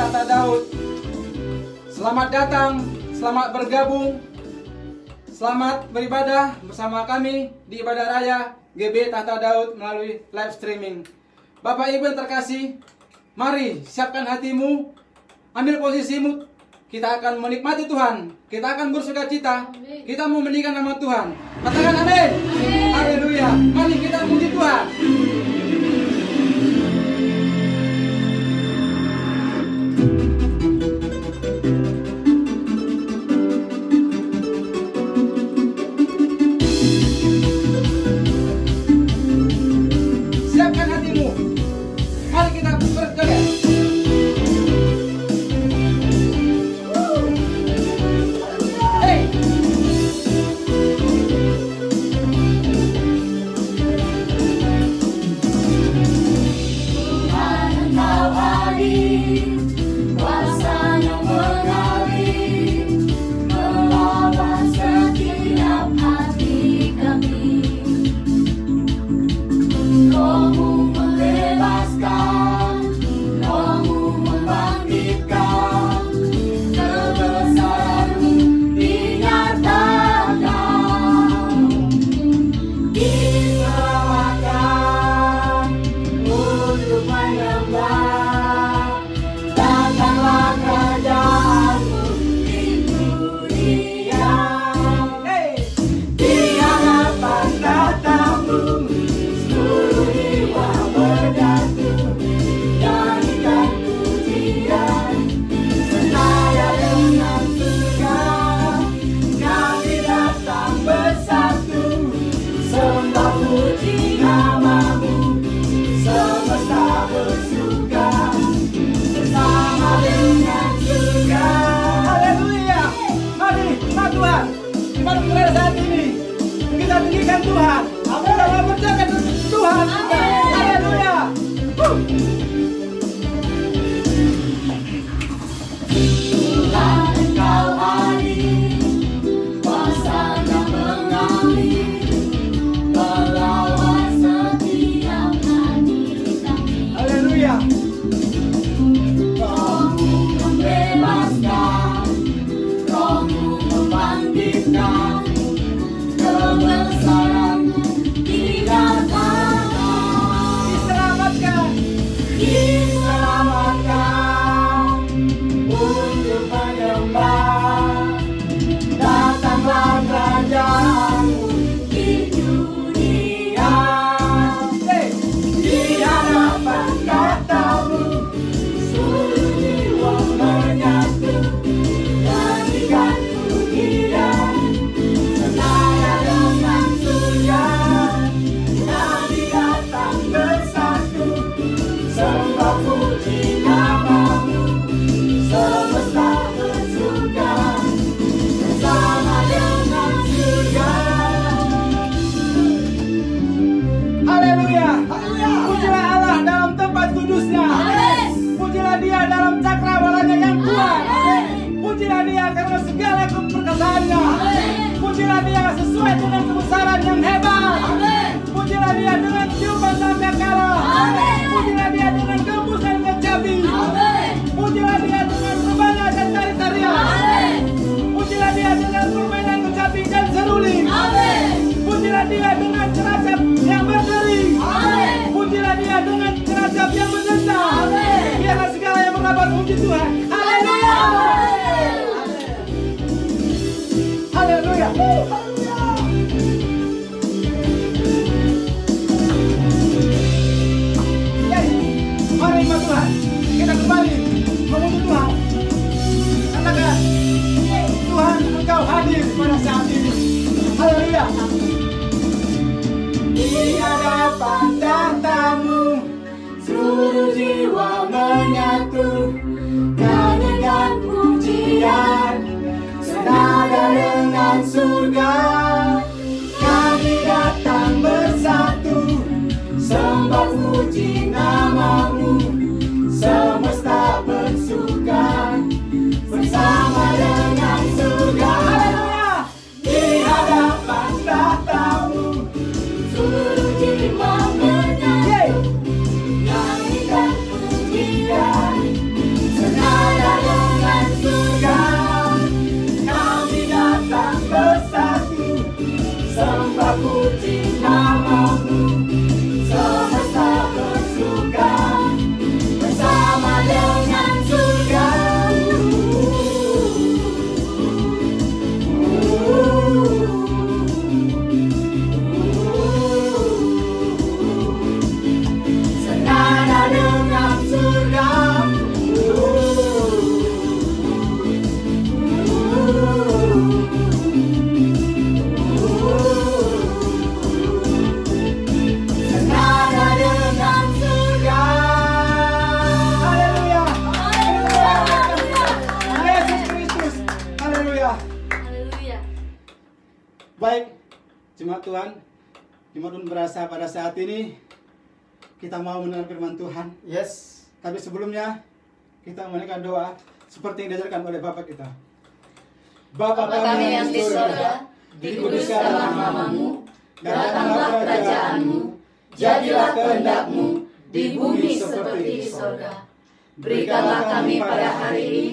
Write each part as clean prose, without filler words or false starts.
Tahta Daud. Selamat datang, selamat bergabung, selamat beribadah bersama kami di ibadah raya GB Tahta Daud melalui live streaming. Bapak Ibu yang terkasih, mari siapkan hatimu, ambil posisimu. Kita akan menikmati Tuhan, kita akan bersukacita, kita mau meninggikan nama Tuhan. Katakan amin. Haleluya. Mari kita puji Tuhan. Siapkan hatimu. Mari kita bergerak. Tinggikan Tuhan, kita mau berjaga Tuhan. Haleluya. Tuhan Engkau hadir, kuasa-Nya mengalir, melawat setiap hati kami. Haleluya. Roh-Mu membebaskan, Roh-Mu membangkitkan, kebesaran-Mu dinyatakan. Diselamatkan untuk menyembah. Datanglah kerajaan-Mu di dunia. Di hadapan tahta-Mu seluruh jiwa menyatu, nyanyikan pujian senada dengan surga. Kami datang bersatu, sembah puji nama-Mu, semesta bersuka bersama dengan surga. Haleluya. Pujilah Allah dalam tempat kudusnya. Pujilah Dia dalam cakrawalanya yang kuat. Pujilah Dia karena segala keperkasaannya. Pujilah Dia sesuai dengan kebesaran yang hebat. Pujilah Dia dengan tiupan sangkakala. Pujilah Dia dengan gembusan kecapi. Pujilah Dia dengan rebana dan tari-tarian. Pujilah Dia dengan permainan kecapi dan seruling. Pujilah Dia dengan ceracap yang berderi. Pujilah Dia dengan ceracap yang menentang. Biarlah segala yang mendapat puji Tuhan. Haleluya. Haleluya. Mari iman Tuhan, kita kembali memuji Tuhan. Katakan, Tuhan Engkau hadir pada saat ini. Haleluya. Di hadapan tahta-Mu seluruh jiwa menyatu, nyanyikan pujian senada dengan surga. Kami datang bersatu, sembah puji nama-Mu, semesta bersuka bersama dengan surga. Haleluya. Di hadapan tahta-Mu seluruh jiwa menyatu, nyanyikan pujian senada Baik, jemaat Tuhan, berasa pada saat ini kita mau mendengar firman Tuhan. Yes. Tapi sebelumnya kita menaikkan doa seperti yang diajarkan oleh Bapa kita. Bapa kami yang di surga, dikuduskanlah namamu, datanglah kerajaanmu, jadilah kehendak-mu di bumi seperti di surga. Berikanlah kami pada hari ini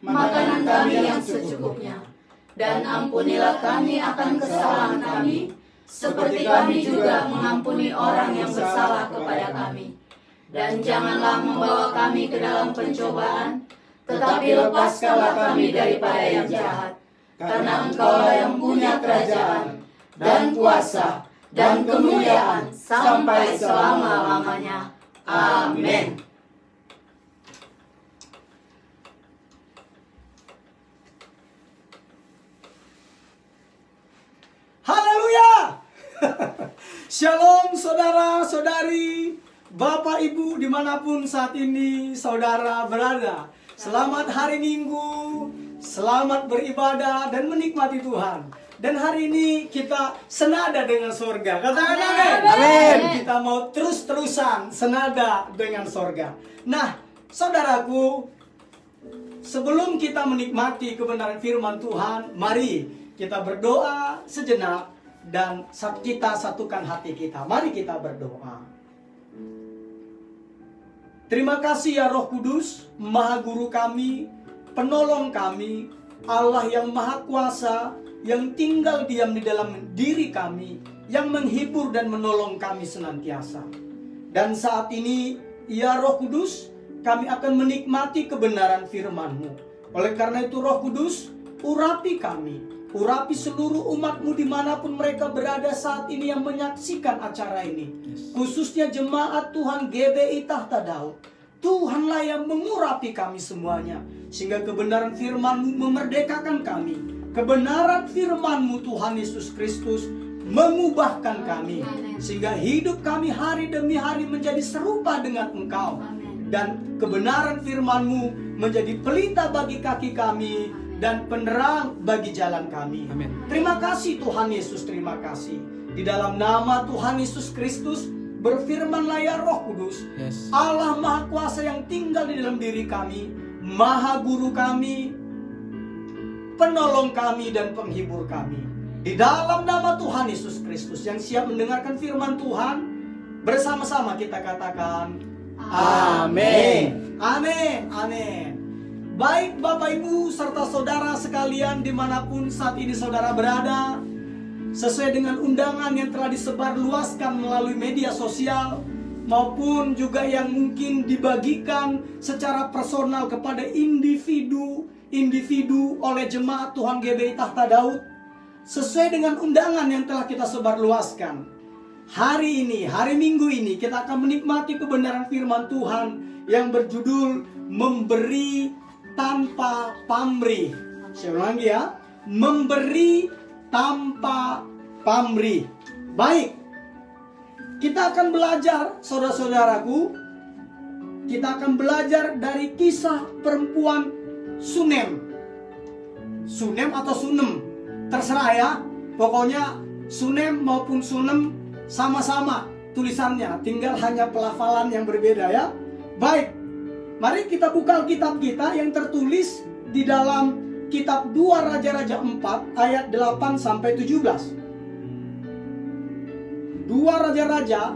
makanan kami yang secukupnya, dan ampunilah kami akan kesalahan kami, seperti kami juga mengampuni orang yang bersalah kepada kami. Dan janganlah membawa kami ke dalam pencobaan, tetapi lepaskanlah kami daripada yang jahat. Karena Engkaulah yang punya kerajaan, dan kuasa, dan kemuliaan, sampai selama-lamanya. Amin. Haleluya. Shalom saudara-saudari, Bapak Ibu dimanapun saat ini saudara berada. Selamat hari Minggu, selamat beribadah dan menikmati Tuhan. Dan hari ini kita senada dengan surga. Katakan amin. Amin. Kita mau terus-terusan senada dengan surga. Nah, saudaraku, sebelum kita menikmati kebenaran firman Tuhan, mari kita berdoa sejenak dan kita satukan hati kita. Mari kita berdoa. Terima kasih ya Roh Kudus, Maha Guru kami, penolong kami, Allah yang Maha Kuasa, yang tinggal diam di dalam diri kami, yang menghibur dan menolong kami senantiasa. Dan saat ini, ya Roh Kudus, kami akan menikmati kebenaran firman-Mu. Oleh karena itu Roh Kudus, urapi kami, urapi seluruh umat-Mu dimanapun mereka berada saat ini yang menyaksikan acara ini. Khususnya jemaat Tuhan GBI Tahta Daud. Tuhanlah yang mengurapi kami semuanya, sehingga kebenaran firman-Mu memerdekakan kami. Kebenaran firman-Mu Tuhan Yesus Kristus mengubahkan kami, sehingga hidup kami hari demi hari menjadi serupa dengan Engkau. Dan kebenaran firman-Mu menjadi pelita bagi kaki kami dan penerang bagi jalan kami. Amin. Terima kasih Tuhan Yesus, terima kasih. Di dalam nama Tuhan Yesus Kristus, berfirmanlah ya Roh Kudus, Yes. Allah Maha Kuasa yang tinggal di dalam diri kami, Maha Guru kami, penolong kami dan penghibur kami. Di dalam nama Tuhan Yesus Kristus yang siap mendengarkan firman Tuhan, bersama-sama kita katakan Amin. Amin. Amin. Baik Bapak Ibu serta saudara sekalian dimanapun saat ini saudara berada, sesuai dengan undangan yang telah disebarluaskan melalui media sosial maupun juga yang mungkin dibagikan secara personal kepada individu oleh jemaat Tuhan GBI Tahta Daud, sesuai dengan undangan yang telah kita sebarluaskan. Hari ini, hari Minggu ini kita akan menikmati kebenaran firman Tuhan yang berjudul Memberi Tanpa Pamrih. Saya ulang lagi ya, memberi tanpa pamrih. Baik, kita akan belajar, saudara-saudaraku, kita akan belajar dari kisah perempuan Sunem. Sunem atau Sunem, terserah ya. Pokoknya Sunem maupun Sunem sama-sama tulisannya, tinggal hanya pelafalan yang berbeda ya. Baik, mari kita buka kitab kita yang tertulis di dalam kitab 2 Raja-Raja 4 ayat 8 sampai 17. 2 Raja-Raja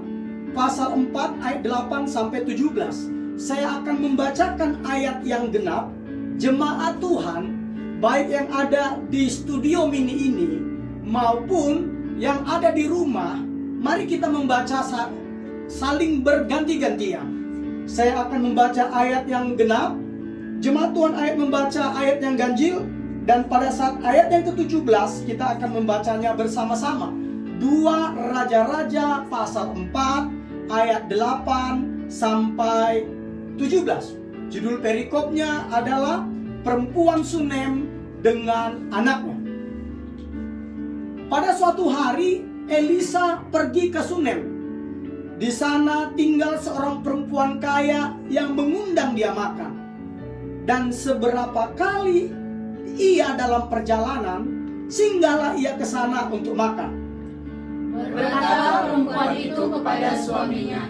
pasal 4 ayat 8 sampai 17. Saya akan membacakan ayat yang genap. Jemaat Tuhan, baik yang ada di studio mini ini maupun yang ada di rumah, mari kita membaca saling berganti-gantian. Saya akan membaca ayat yang genap, jemaat Tuhan ayat membaca ayat yang ganjil, dan pada saat ayat yang ke-17 kita akan membacanya bersama-sama. 2 Raja-Raja pasal 4 ayat 8 sampai 17. Judul perikopnya adalah Perempuan Sunem dengan Anaknya. Pada suatu hari Elisa pergi ke Sunem. Di sana tinggal seorang perempuan kaya yang mengundang dia makan. Dan seberapa kali ia dalam perjalanan, singgahlah ia ke sana untuk makan. Berkata perempuan itu kepada suaminya,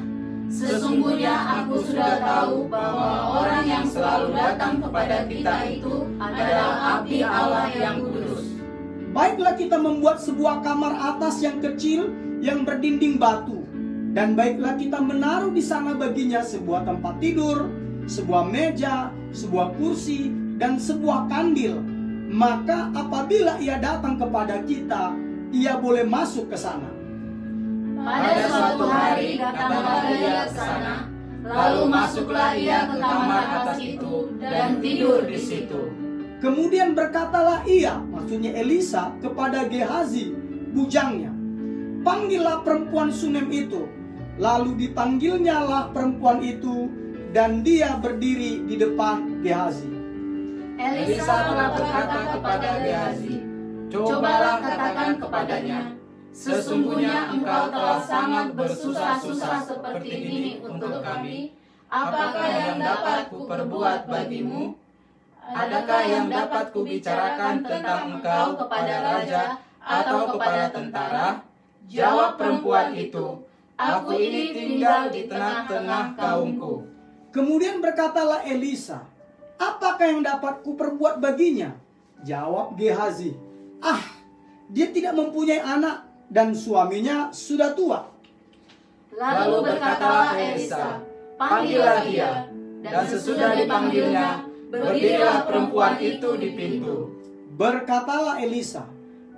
sesungguhnya aku sudah tahu bahwa orang yang selalu datang kepada kita itu adalah api Allah yang kudus. Baiklah kita membuat sebuah kamar atas yang kecil yang berdinding batu, dan baiklah kita menaruh di sana baginya sebuah tempat tidur, sebuah meja, sebuah kursi, dan sebuah kandil. Maka apabila ia datang kepada kita, ia boleh masuk ke sana. Pada suatu hari datanglah ia ke sana, lalu masuklah ia ke kamar atas itu dan tidur di situ. Kemudian berkatalah ia, maksudnya Elisa, kepada Gehazi, bujangnya, panggillah perempuan Sunem itu. Lalu dipanggilnyalah perempuan itu, dan dia berdiri di depan Gehazi. Elisa telah berkata kepada Gehazi, cobalah katakan kepadanya, sesungguhnya engkau telah sangat bersusah-susah seperti ini untuk kami. Apakah yang dapat kuperbuat bagimu? Adakah yang dapat kubicarakan tentang engkau kepada raja atau kepada tentara? Jawab perempuan itu, aku ini tinggal di tengah-tengah kaumku. Kemudian berkatalah Elisa, apakah yang dapat kuperbuat baginya? Jawab Gehazi, dia tidak mempunyai anak dan suaminya sudah tua. Lalu berkatalah Elisa, panggillah dia. Dan sesudah dipanggilnya, berdirilah perempuan itu di pintu. Berkatalah Elisa,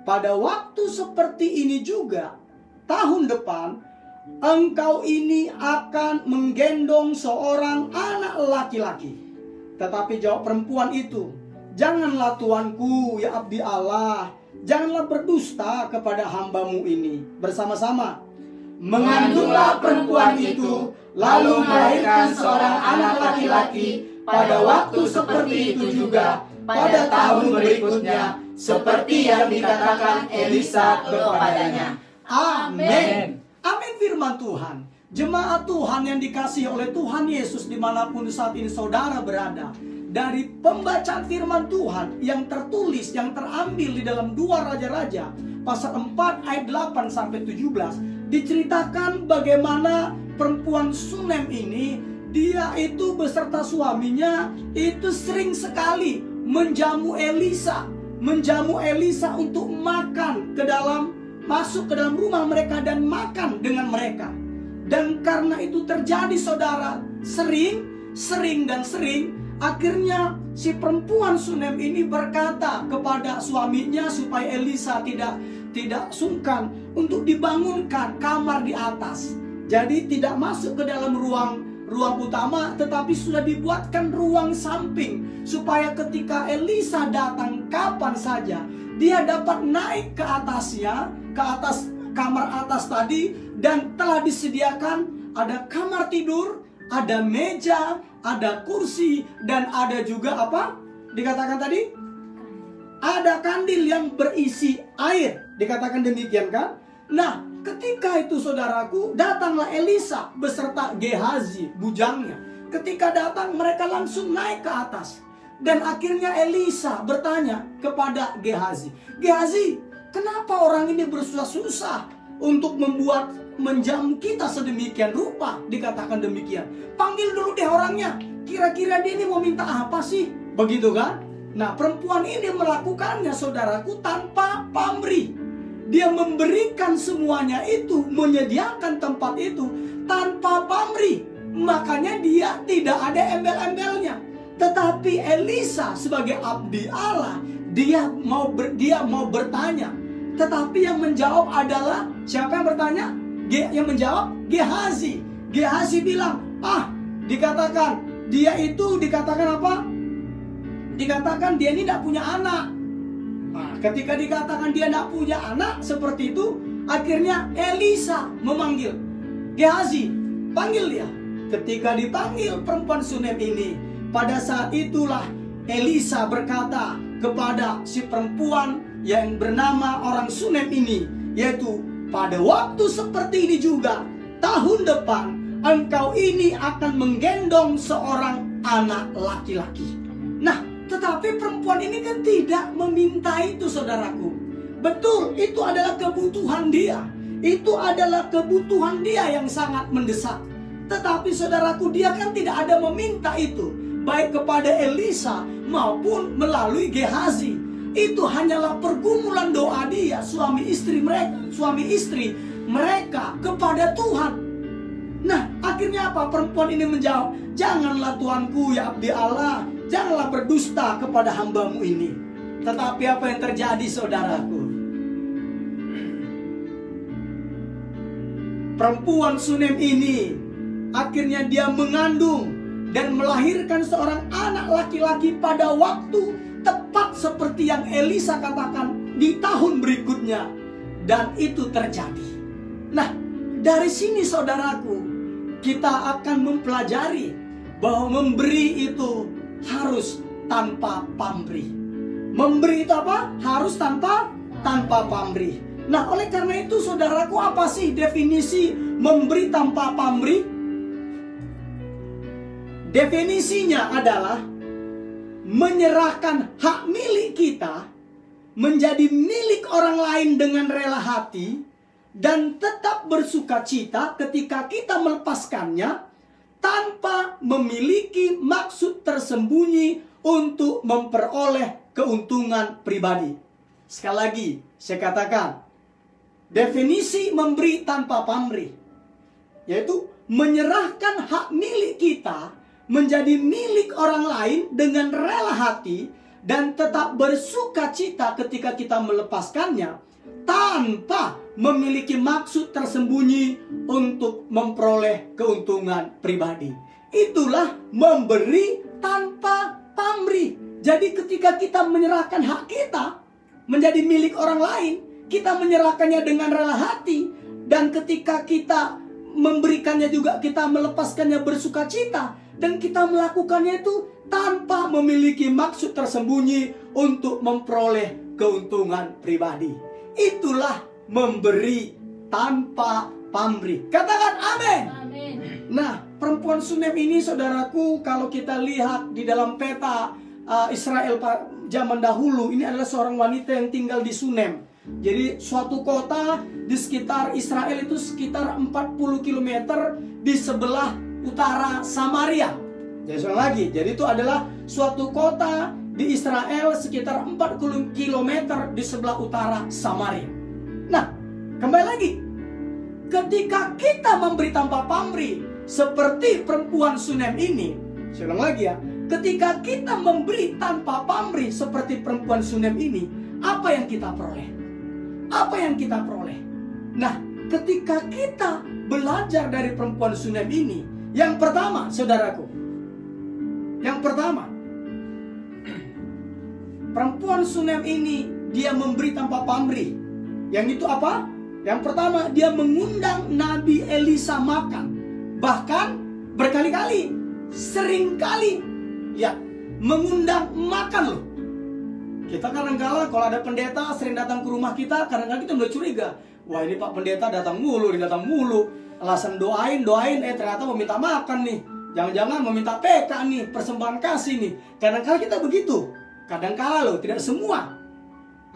pada waktu seperti ini juga, tahun depan, engkau ini akan menggendong seorang anak laki-laki. Tetapi jawab perempuan itu, janganlah tuanku, ya abdi Allah, janganlah berdusta kepada hambamu ini. Bersama-sama mengandunglah perempuan itu, lalu melahirkan seorang anak laki-laki. Pada waktu seperti itu juga, pada tahun berikutnya, seperti yang dikatakan Elisa kepadanya. Amin. Amin firman Tuhan. Jemaat Tuhan yang dikasihi oleh Tuhan Yesus dimanapun saat ini saudara berada, dari pembacaan firman Tuhan yang tertulis, yang terambil di dalam 2 Raja-Raja pasal 4 ayat 8 sampai 17, diceritakan bagaimana perempuan Sunem ini, dia itu beserta suaminya itu sering sekali menjamu Elisa untuk makan masuk ke dalam rumah mereka dan makan dengan mereka. Dan karena itu terjadi saudara, sering, akhirnya si perempuan Sunem ini berkata kepada suaminya supaya Elisa tidak sungkan untuk dibangunkan kamar di atas. Jadi tidak masuk ke dalam ruang utama, tetapi sudah dibuatkan ruang samping supaya ketika Elisa datang kapan saja, dia dapat naik ke atasnya, ke atas kamar atas tadi, dan telah disediakan ada kamar tidur, ada meja, ada kursi, dan ada juga apa? Dikatakan tadi? Ada kandil yang berisi air. Dikatakan demikian kan? Nah, ketika itu saudaraku, datanglah Elisa beserta Gehazi, bujangnya. Ketika datang, mereka langsung naik ke atas. Dan akhirnya Elisa bertanya kepada Gehazi, Gehazi, kenapa orang ini bersusah-susah untuk menjamu kita sedemikian rupa? Dikatakan demikian. Panggil dulu deh orangnya. Kira-kira dia ini mau minta apa sih? Begitu kan? Nah, perempuan ini melakukannya saudaraku tanpa pamrih. Dia memberikan semuanya itu, menyediakan tempat itu tanpa pamrih. Makanya dia tidak ada embel-embelnya. Tetapi Elisa sebagai abdi Allah, dia mau bertanya. Tetapi yang menjawab adalah, siapa yang bertanya? Yang menjawab Gehazi. Gehazi bilang, dikatakan dia itu dikatakan apa? Dikatakan dia ini tidak punya anak. Nah, ketika dikatakan dia tidak punya anak seperti itu, akhirnya Elisa memanggil Gehazi, panggil dia. Ketika dipanggil perempuan Sunem ini, pada saat itulah Elisa berkata kepada si perempuan yang bernama orang Sunem ini, yaitu pada waktu seperti ini juga, tahun depan engkau ini akan menggendong seorang anak laki-laki. Nah, tetapi perempuan ini kan tidak meminta itu saudaraku. Betul, itu adalah kebutuhan dia. Itu adalah kebutuhan dia yang sangat mendesak. Tetapi saudaraku, dia kan tidak ada meminta itu, baik kepada Elisa maupun melalui Gehazi. Itu hanyalah pergumulan doa dia, suami istri mereka kepada Tuhan. Nah, akhirnya apa? Perempuan ini menjawab, janganlah tuanku ya abdi Allah, janganlah berdusta kepada hambamu ini. Tetapi apa yang terjadi saudaraku? Perempuan Sunem ini akhirnya dia mengandung dan melahirkan seorang anak laki-laki pada waktu tepat seperti yang Elisa katakan di tahun berikutnya. Dan itu terjadi. Nah, dari sini saudaraku, kita akan mempelajari bahwa memberi itu harus tanpa pamrih. Memberi itu apa? Harus tanpa pamrih. Nah, oleh karena itu saudaraku, apa sih definisi memberi tanpa pamrih? Definisinya adalah menyerahkan hak milik kita menjadi milik orang lain dengan rela hati dan tetap bersuka cita ketika kita melepaskannya tanpa memiliki maksud tersembunyi untuk memperoleh keuntungan pribadi. Sekali lagi, saya katakan, definisi memberi tanpa pamrih, yaitu menyerahkan hak milik kita menjadi milik orang lain dengan rela hati dan tetap bersuka cita ketika kita melepaskannya tanpa memiliki maksud tersembunyi untuk memperoleh keuntungan pribadi. Itulah memberi tanpa pamrih. Jadi ketika kita menyerahkan hak kita menjadi milik orang lain, kita menyerahkannya dengan rela hati, dan ketika kita memberikannya juga kita melepaskannya bersuka cita, dan kita melakukannya itu tanpa memiliki maksud tersembunyi untuk memperoleh keuntungan pribadi. Itulah memberi tanpa pamrih. Katakan amin. Amin. Nah, perempuan Sunem ini saudaraku, kalau kita lihat di dalam peta Israel zaman dahulu, ini adalah seorang wanita yang tinggal di Sunem. Jadi suatu kota di sekitar Israel itu sekitar 40 km di sebelah utara Samaria. Jadi sekali lagi, jadi itu adalah suatu kota di Israel sekitar 40 km di sebelah utara Samaria. Nah, kembali lagi, ketika kita memberi tanpa pamrih seperti perempuan Sunem ini, saya ulang lagi ya, ketika kita memberi tanpa pamrih seperti perempuan Sunem ini, apa yang kita peroleh? Apa yang kita peroleh? Nah, ketika kita belajar dari perempuan Sunem ini, yang pertama, saudaraku, yang pertama, perempuan Sunem ini dia memberi tanpa pamrih. Yang itu apa? Yang pertama, dia mengundang Nabi Elisa makan. Bahkan berkali-kali, seringkali, ya, mengundang makan loh. Kita kadang-kala kalau ada pendeta sering datang ke rumah kita, kadang-kadang kita udah curiga. Wah, ini Pak Pendeta datang mulu, alasan doain, ternyata mau minta makan nih. Jangan-jangan meminta PK nih, persembahan kasih nih. Kadang-kala kita begitu. Kadang-kala loh, tidak semua.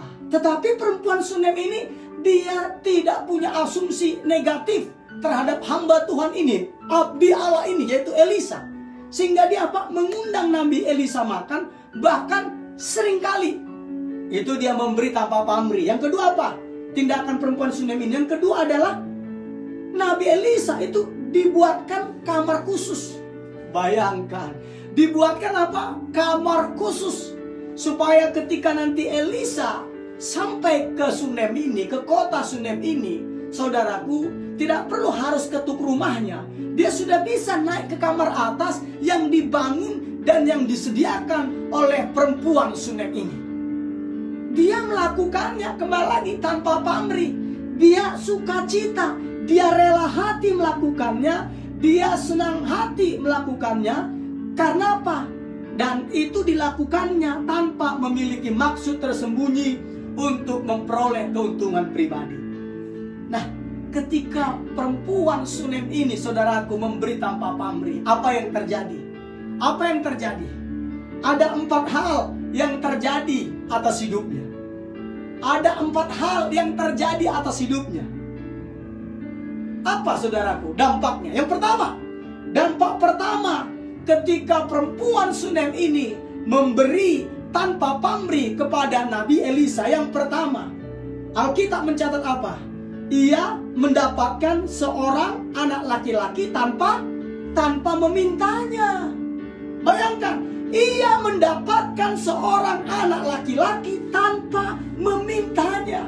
Nah, tetapi perempuan Sunem ini, dia tidak punya asumsi negatif terhadap hamba Tuhan ini, abdi Allah ini, yaitu Elisa. Sehingga dia apa? Mengundang Nabi Elisa makan, bahkan seringkali. Itu dia memberi tanpa pamrih. Yang kedua apa? Tindakan perempuan Sunem ini. Yang kedua adalah Nabi Elisa itu dibuatkan kamar khusus. Bayangkan, dibuatkan apa? Kamar khusus. Supaya ketika nanti Elisa sampai ke Sunem ini, ke kota Sunem ini, saudaraku, tidak perlu harus ketuk rumahnya. Dia sudah bisa naik ke kamar atas yang dibangun dan yang disediakan oleh perempuan Sunem ini. Dia melakukannya kembali lagi tanpa pamrih. Dia sukacita, dia rela hati melakukannya. Dia senang hati melakukannya. Karena apa? Dan itu dilakukannya tanpa memiliki maksud tersembunyi untuk memperoleh keuntungan pribadi. Nah, ketika perempuan Sunem ini, saudaraku, memberi tanpa pamrih, apa yang terjadi? Apa yang terjadi? Ada 4 hal yang terjadi atas hidupnya. ada 4 hal yang terjadi atas hidupnya. Apa saudaraku dampaknya? Yang pertama, dampak pertama ketika perempuan Sunem ini memberi tanpa pamrih kepada Nabi Elisa. Yang pertama, Alkitab mencatat apa? Ia mendapatkan seorang anak laki-laki tanpa memintanya. Bayangkan, ia mendapatkan seorang anak laki-laki tanpa memintanya.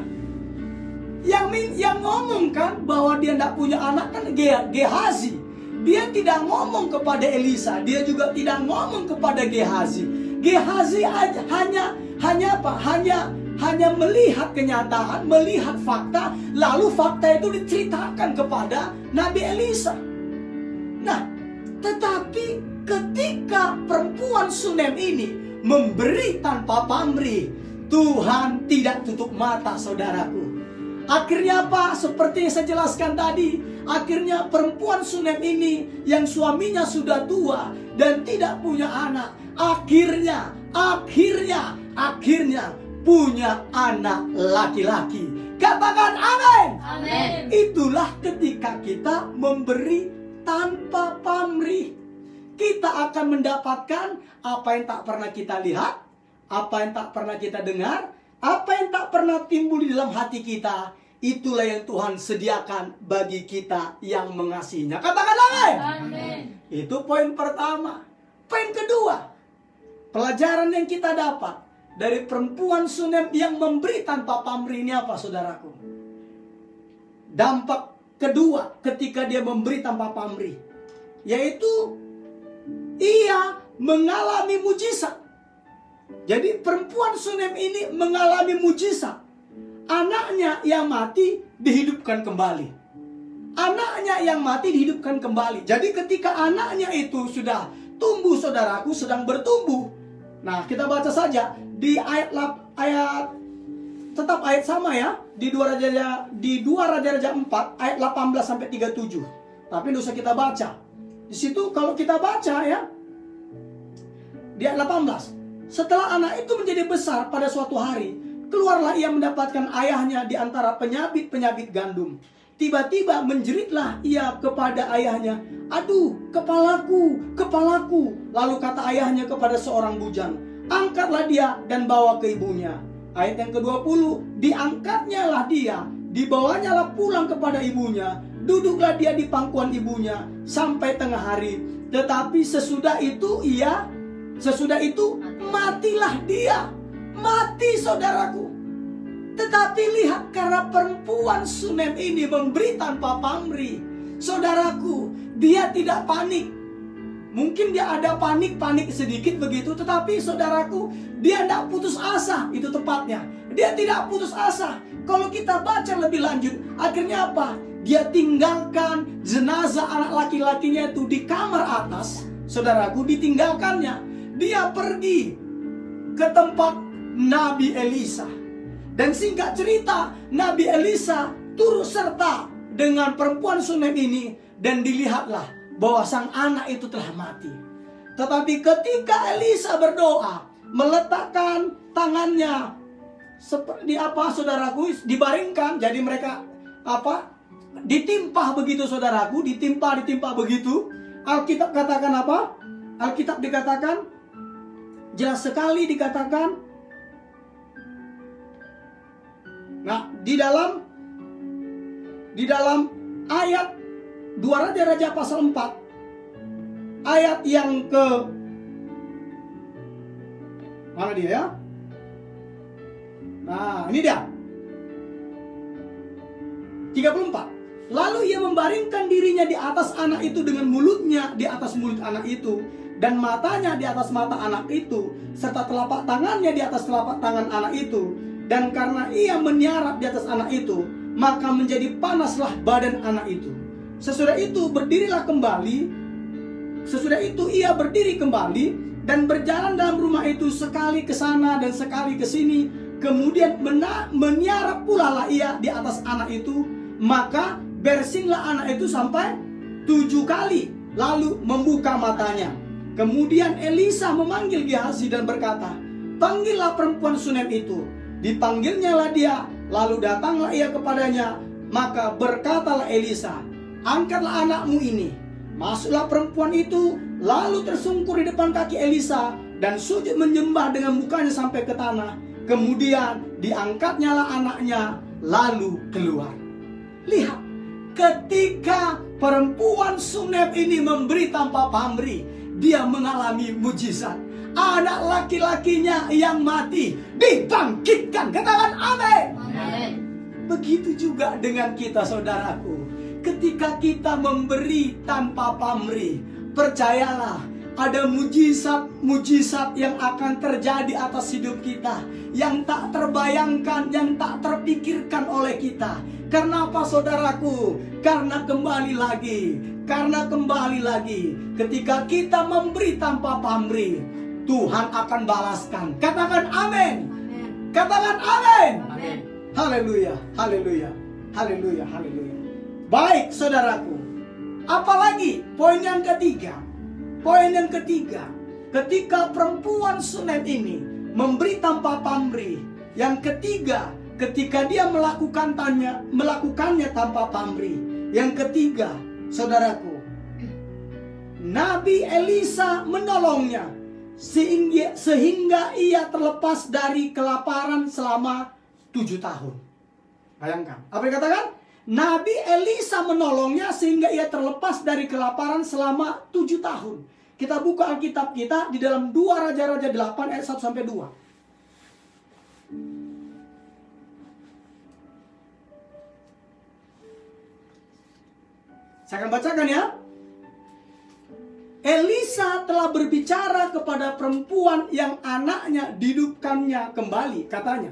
Yang ngomong kan bahwa dia tidak punya anak kan Gehazi. Dia tidak ngomong kepada Elisa, dia juga tidak ngomong kepada Gehazi. Gehazi hanya apa? Hanya melihat kenyataan, melihat fakta, lalu fakta itu diceritakan kepada Nabi Elisa. Nah, tetapi ketika perempuan Sunem ini memberi tanpa pamrih, Tuhan tidak tutup mata, saudaraku. Akhirnya apa? Seperti yang saya jelaskan tadi, akhirnya perempuan Sunem ini yang suaminya sudah tua dan tidak punya anak, akhirnya punya anak laki-laki. Katakan amin. Amin. Itulah ketika kita memberi tanpa pamrih. Kita akan mendapatkan apa yang tak pernah kita lihat, apa yang tak pernah kita dengar, apa yang tak pernah timbul di dalam hati kita. Itulah yang Tuhan sediakan bagi kita yang mengasihinya. Katakan amin. Amin. Itu poin pertama. Poin kedua, pelajaran yang kita dapat dari perempuan Sunem yang memberi tanpa pamrih ini apa, saudaraku? Dampak kedua ketika dia memberi tanpa pamrih, yaitu ia mengalami mujizat. Jadi perempuan Sunem ini mengalami mujizat. Anaknya yang mati dihidupkan kembali. Anaknya yang mati dihidupkan kembali. Jadi ketika anaknya itu sudah tumbuh, saudaraku, sedang bertumbuh. Nah, kita baca saja di ayat tetap ayat sama ya, di 2 Raja-Raja 4 ayat 18 sampai 37. Tapi tidak usah kita baca. Di situ kalau kita baca ya, di ayat 18, setelah anak itu menjadi besar pada suatu hari, keluarlah ia mendapatkan ayahnya di antara penyabit-penyabit gandum. Tiba-tiba menjeritlah ia kepada ayahnya, "Aduh, kepalaku, kepalaku." Lalu kata ayahnya kepada seorang bujang, "Angkatlah dia dan bawa ke ibunya." Ayat yang ke-20, diangkatnya lah dia, dibawanyalah pulang kepada ibunya. Duduklah dia di pangkuan ibunya sampai tengah hari. Tetapi sesudah itu matilah dia. Mati, saudaraku. Tetapi lihat, karena perempuan Sunem ini memberi tanpa pamrih, saudaraku, dia tidak panik. Mungkin dia ada panik sedikit begitu, tetapi saudaraku, dia tidak putus asa. Itu tepatnya, dia tidak putus asa. Kalau kita baca lebih lanjut, akhirnya apa? Dia tinggalkan jenazah anak laki-lakinya itu di kamar atas. Saudaraku, ditinggalkannya. Dia pergi ke tempat Nabi Elisa. Dan singkat cerita, Nabi Elisa turut serta dengan perempuan Sunem ini, dan dilihatlah bahwa sang anak itu telah mati. Tetapi ketika Elisa berdoa, meletakkan tangannya seperti apa, saudaraku, dibaringkan. Jadi mereka ditimpa begitu, saudaraku, ditimpa begitu. Alkitab katakan apa? Alkitab dikatakan jelas sekali, dikatakan. Nah, di dalam ayat 2 Raja-Raja pasal 4 ayat yang ke mana dia ya? Nah, ini dia. 34. Lalu ia membaringkan dirinya di atas anak itu dengan mulutnya di atas mulut anak itu, dan matanya di atas mata anak itu, serta telapak tangannya di atas telapak tangan anak itu. Dan karena ia meniarap di atas anak itu, maka menjadi panaslah badan anak itu. Sesudah itu ia berdiri kembali dan berjalan dalam rumah itu, sekali ke sana dan sekali ke sini. Kemudian meniarap pula lah ia di atas anak itu, maka bersinglah anak itu sampai 7 kali, lalu membuka matanya. Kemudian Elisa memanggil Gehazi dan berkata, "Panggillah perempuan Sunem itu." Dipanggilnyalah dia, lalu datanglah ia kepadanya. Maka berkatalah Elisa, angkatlah anakmu ini. Masuklah perempuan itu, lalu tersungkur di depan kaki Elisa dan sujud menyembah dengan mukanya sampai ke tanah. Kemudian diangkatnyalah anaknya, lalu keluar. Lihat, ketika perempuan Sunep ini memberi tanpa pamrih, dia mengalami mujizat. Anak laki-lakinya yang mati dibangkitkan. Katakan amin. Amin. Begitu juga dengan kita, saudaraku. Ketika kita memberi tanpa pamrih, percayalah, ada mujizat-mujizat yang akan terjadi atas hidup kita, yang tak terbayangkan, yang tak terpikirkan oleh kita. Karena apa, saudaraku? Karena kembali lagi, ketika kita memberi tanpa pamrih, Tuhan akan balaskan. Katakan amin. Katakan amin. Amin. Haleluya, haleluya, haleluya, haleluya. Baik, saudaraku. Apalagi poin yang ketiga. Poin yang ketiga, ketika perempuan Sunep ini memberi tanpa pamrih. Yang ketiga, ketika dia melakukannya tanpa pamrih. Yang ketiga, saudaraku, Nabi Elisa menolongnya sehingga ia terlepas dari kelaparan selama 7 tahun. Bayangkan, apa yang dikatakan? Nabi Elisa menolongnya sehingga ia terlepas dari kelaparan selama 7 tahun. Kita buka Alkitab kita di dalam 2 Raja-Raja 8 ayat 1 sampai 2. Saya akan bacakan ya. Elisa telah berbicara kepada perempuan yang anaknya dihidupkannya kembali. Katanya,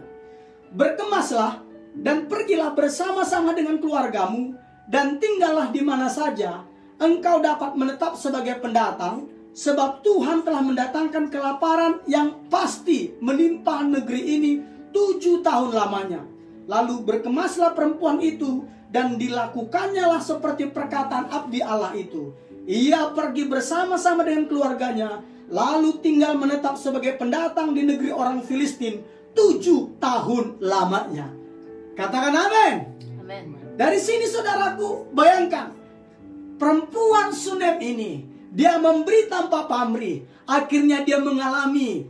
berkemaslah dan pergilah bersama-sama dengan keluargamu dan tinggallah di mana saja engkau dapat menetap sebagai pendatang, sebab Tuhan telah mendatangkan kelaparan yang pasti menimpa negeri ini 7 tahun lamanya. Lalu berkemaslah perempuan itu dan dilakukannya seperti perkataan abdi Allah itu. Ia pergi bersama-sama dengan keluarganya, lalu tinggal menetap sebagai pendatang di negeri orang Filistin 7 tahun lamanya. Katakan amin. Amin. Dari sini, saudaraku, bayangkan, perempuan Sunep ini, dia memberi tanpa pamrih. Akhirnya dia mengalami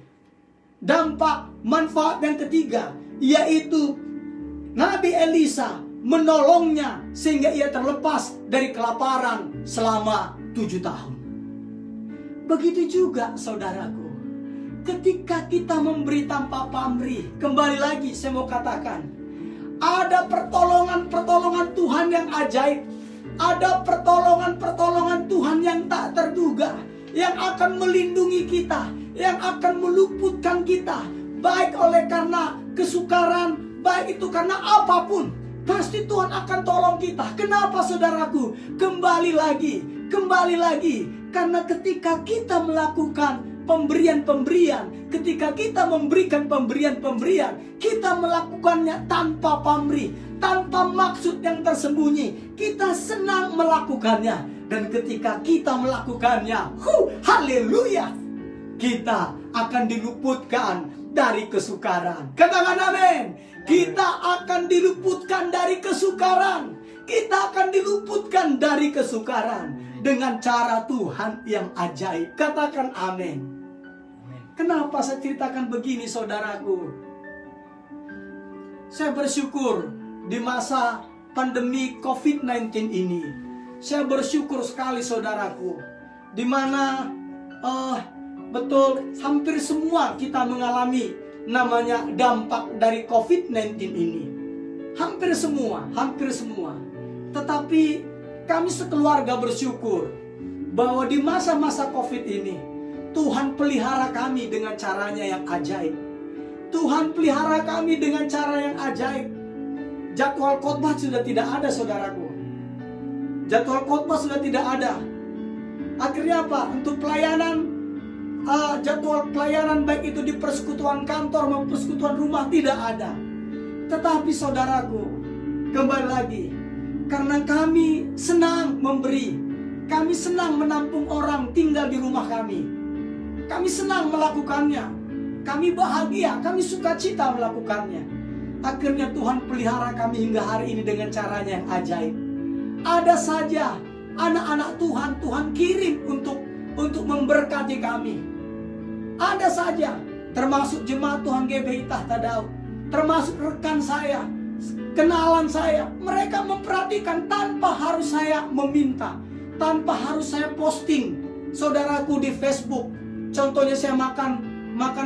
dampak manfaat yang ketiga, yaitu Nabi Elisa menolongnya sehingga ia terlepas dari kelaparan selama 7 tahun. Begitu juga, saudaraku, ketika kita memberi tanpa pamrih, kembali lagi saya mau katakan, ada pertolongan-pertolongan Tuhan yang ajaib. Ada pertolongan-pertolongan Tuhan yang tak terduga, yang akan melindungi kita, yang akan meluputkan kita, baik oleh karena kesukaran, baik itu karena apapun. Pasti Tuhan akan tolong kita. Kenapa, saudaraku? Kembali lagi, karena ketika kita melakukan pemberian-pemberian, ketika kita memberikan pemberian-pemberian, kita melakukannya tanpa pamrih, tanpa maksud yang tersembunyi. Kita senang melakukannya, dan ketika kita melakukannya, haleluya, kita akan diluputkan dari kesukaran. Katakan amin. Kita akan diluputkan dari kesukaran. Kita akan diluputkan dari kesukaran dengan cara Tuhan yang ajaib. Katakan amin. Kenapa saya ceritakan begini, saudaraku? Saya bersyukur di masa pandemi COVID-19 ini. Saya bersyukur sekali, saudaraku, di mana betul hampir semua kita mengalami namanya dampak dari COVID-19 ini. Hampir semua. Tetapi kami sekeluarga bersyukur bahwa di masa-masa COVID ini Tuhan pelihara kami dengan caranya yang ajaib. Tuhan pelihara kami dengan cara yang ajaib. Jadwal khotbah sudah tidak ada, saudaraku. Jadwal khotbah sudah tidak ada. Akhirnya apa? Untuk pelayanan, jadwal pelayanan baik itu di persekutuan kantor maupun persekutuan rumah tidak ada. Tetapi, saudaraku, kembali lagi, karena kami senang memberi, kami senang menampung orang tinggal di rumah kami. Kami senang melakukannya. Kami bahagia, kami sukacita melakukannya. Akhirnya Tuhan pelihara kami hingga hari ini dengan caranya yang ajaib. Ada saja anak-anak Tuhan kirim untuk memberkati kami. Ada saja, termasuk jemaat Tuhan GBI Tahta Daud, termasuk rekan saya, kenalan saya. Mereka memperhatikan tanpa harus saya meminta, tanpa harus saya posting. Saudaraku di Facebook, contohnya saya makan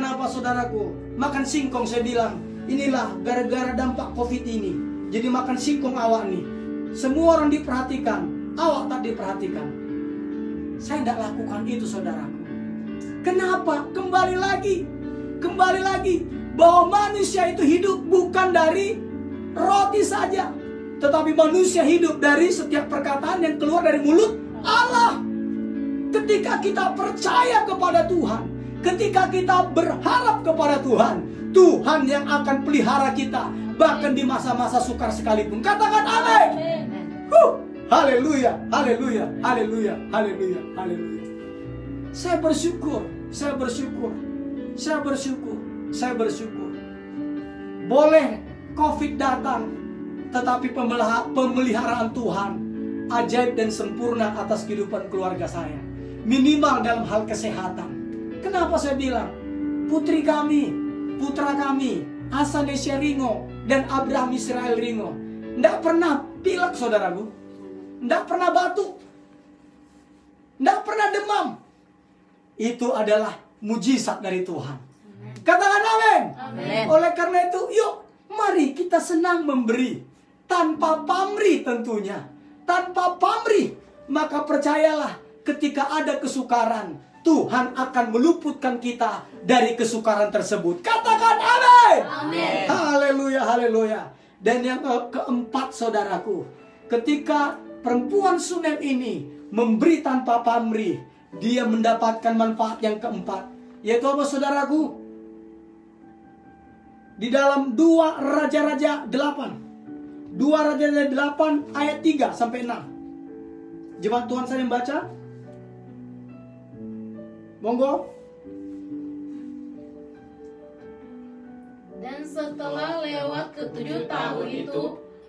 apa saudaraku? Makan singkong, saya bilang, inilah gara-gara dampak COVID ini. Jadi makan singkong awak nih. Semua orang diperhatikan, awak tak diperhatikan. Saya tidak lakukan itu saudaraku. Kenapa? Kembali lagi bahwa manusia itu hidup bukan dari roti saja, tetapi manusia hidup dari setiap perkataan yang keluar dari mulut Allah. Ketika kita percaya kepada Tuhan, ketika kita berharap kepada Tuhan, Tuhan yang akan pelihara kita bahkan di masa-masa sukar sekalipun. Katakan amin. Haleluya, haleluya, haleluya, haleluya, haleluya. Saya bersyukur. Boleh COVID datang, tetapi pemeliharaan Tuhan ajaib dan sempurna atas kehidupan keluarga saya. Minimal dalam hal kesehatan. Kenapa saya bilang? Putra kami, Asanesia Ringo dan Abraham Israel Ringo, tidak pernah pilek saudaraku, tidak pernah batuk, tidak pernah demam. Itu adalah mujizat dari Tuhan. Katakan amin. Oleh karena itu, yuk mari kita senang memberi tanpa pamrih tentunya. Tanpa pamrih, maka percayalah ketika ada kesukaran, Tuhan akan meluputkan kita dari kesukaran tersebut. Katakan amin. Haleluya, haleluya. Dan yang keempat saudaraku, ketika perempuan Sunem ini memberi tanpa pamrih, dia mendapatkan manfaat yang keempat. Yaitu apa saudaraku? Di dalam 2 Raja-Raja 8. 2 Raja-Raja 8 ayat 3 sampai 6. Jemaat Tuhan saya membaca. Monggo. Dan setelah lewat ke-7 tahun itu,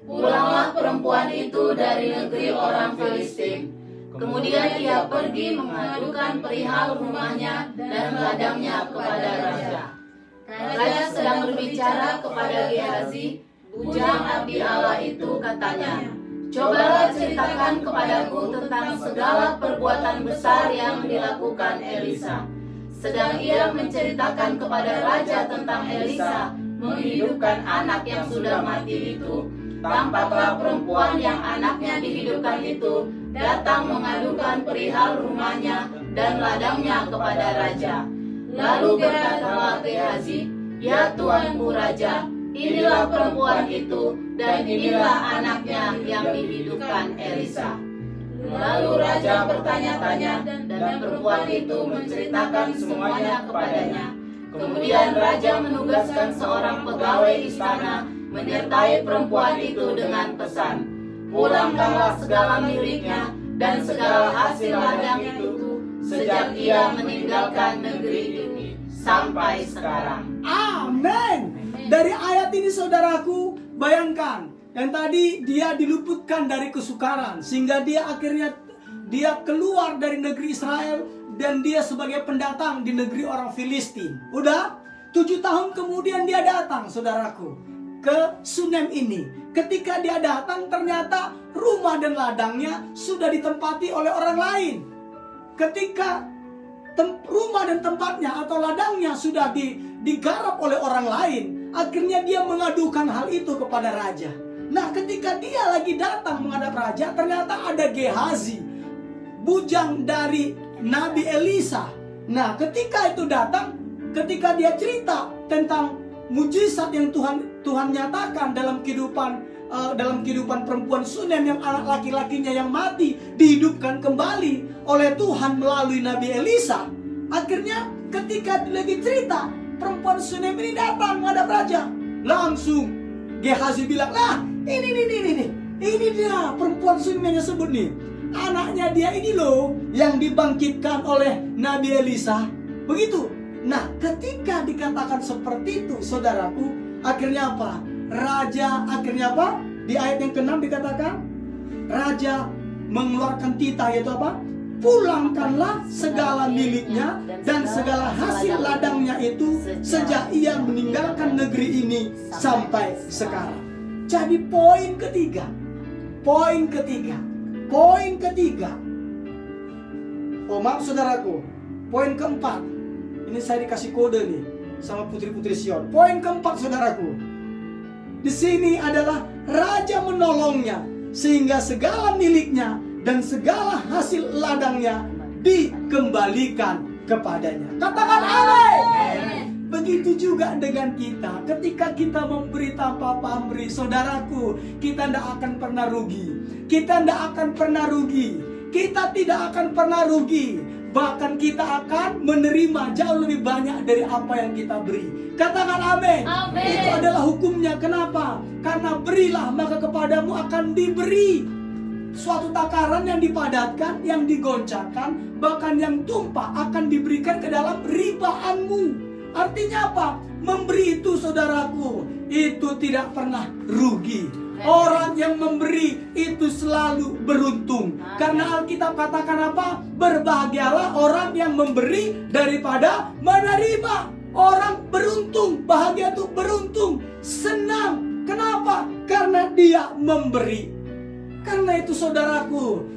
pulanglah perempuan itu dari negeri orang Filistin. Kemudian ia pergi mengadukan perihal rumahnya dan ladangnya kepada raja. Raja sedang berbicara kepada Gehazi, bujang abdi Allah itu, katanya, "Cobalah ceritakan kepadaku tentang segala perbuatan besar yang dilakukan Elisa." Sedang ia menceritakan kepada raja tentang Elisa menghidupkan anak yang sudah mati itu, tampaklah perempuan yang anaknya dihidupkan itu datang mengadukan perihal rumahnya dan ladangnya kepada raja. Lalu berkatalah Gehazi, "Ya Tuanku Raja, inilah perempuan itu dan inilah anaknya yang dihidupkan Elisa." Lalu raja bertanya-tanya dan perempuan itu menceritakan semuanya kepadanya. Kemudian raja menugaskan seorang pegawai istana menyertai perempuan itu dengan pesan, "Pulangkanlah segala miliknya dan segala hasil ladang itu sejak ia meninggalkan negeri ini sampai sekarang." Amin. Dari ayat ini saudaraku, bayangkan yang tadi dia diluputkan dari kesukaran sehingga dia akhirnya keluar dari negeri Israel dan dia sebagai pendatang di negeri orang Filistin. Udah 7 tahun kemudian dia datang saudaraku ke Sunem ini. Ketika dia datang ternyata rumah dan ladangnya sudah ditempati oleh orang lain. Ketika rumah dan tempatnya atau ladangnya sudah digarap oleh orang lain, akhirnya dia mengadukan hal itu kepada raja. Nah, ketika dia lagi datang menghadap raja, ternyata ada Gehazi, bujang dari Nabi Elisa. Nah, ketika itu datang, ketika dia cerita tentang mujizat yang Tuhan nyatakan dalam kehidupan perempuan Sunem yang anak laki-lakinya yang mati dihidupkan kembali oleh Tuhan melalui Nabi Elisa. Akhirnya ketika lagi cerita, perempuan Sunem ini datang menghadap raja. Langsung Gehazi bilang, "Nah, ini dia perempuan Sunem yang sebut nih. Anaknya dia ini loh yang dibangkitkan oleh Nabi Elisa." Begitu. Nah, ketika dikatakan seperti itu, saudaraku, akhirnya apa? Raja akhirnya apa? Di ayat yang ke-6 dikatakan, raja mengeluarkan titah, yaitu apa? Pulangkanlah segala miliknya dan segala hasil ladangnya itu sejak ia meninggalkan negeri ini sampai sekarang. Jadi poin ketiga, oh maaf saudaraku, poin keempat, ini saya dikasih kode nih sama putri-putri Sion. Poin keempat saudaraku, di sini adalah raja menolongnya sehingga segala miliknya dan segala hasil ladangnya dikembalikan kepadanya. Katakan amin. Begitu juga dengan kita. Ketika kita memberi tanpa pamrih, saudaraku, kita tidak akan pernah rugi. Kita tidak akan pernah rugi. Kita tidak akan pernah rugi. Bahkan kita akan menerima jauh lebih banyak dari apa yang kita beri. Katakan amin. Itu adalah hukumnya. Kenapa? Karena berilah maka kepadamu akan diberi. Suatu takaran yang dipadatkan, yang digoncangkan, bahkan yang tumpah akan diberikan ke dalam ribaanmu. Artinya apa? Memberi itu saudaraku, itu tidak pernah rugi. Orang yang memberi itu selalu beruntung. Karena Alkitab katakan apa? Berbahagialah orang yang memberi daripada menerima. Orang beruntung, bahagia itu beruntung, senang. Kenapa? Karena dia memberi. Karena itu saudaraku,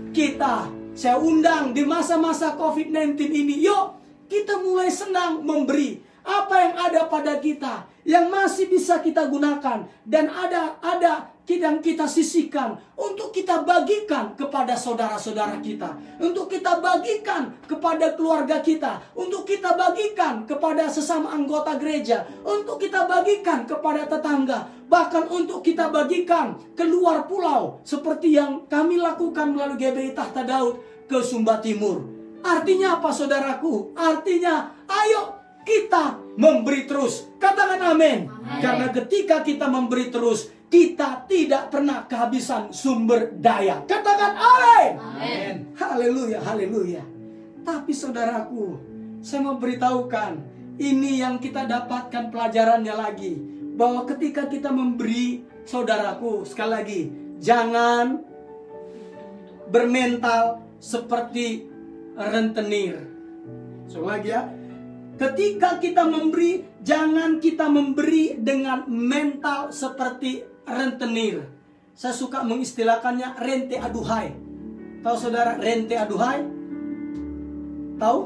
saya undang di masa-masa COVID-19 ini, yuk kita mulai senang memberi. Apa yang ada pada kita, yang masih bisa kita gunakan, dan ada yang kita sisihkan untuk kita bagikan kepada saudara-saudara kita, untuk kita bagikan kepada keluarga kita, untuk kita bagikan kepada sesama anggota gereja, untuk kita bagikan kepada tetangga, bahkan untuk kita bagikan keluar pulau seperti yang kami lakukan melalui GBI Tahta Daud ke Sumba Timur. Artinya apa saudaraku? Artinya ayo kita memberi terus. Katakan amin. Karena ketika kita memberi terus, kita tidak pernah kehabisan sumber daya. Katakan amin. Haleluya, haleluya. Tapi saudaraku, saya mau beritahukan, ini yang kita dapatkan pelajarannya lagi, bahwa ketika kita memberi, saudaraku, sekali lagi, jangan bermental seperti rentenir. Sekali lagi ya, ketika kita memberi, jangan kita memberi dengan mental seperti rentenir. Saya suka mengistilahkannya rente aduhai. Tahu saudara rente aduhai? Tahu?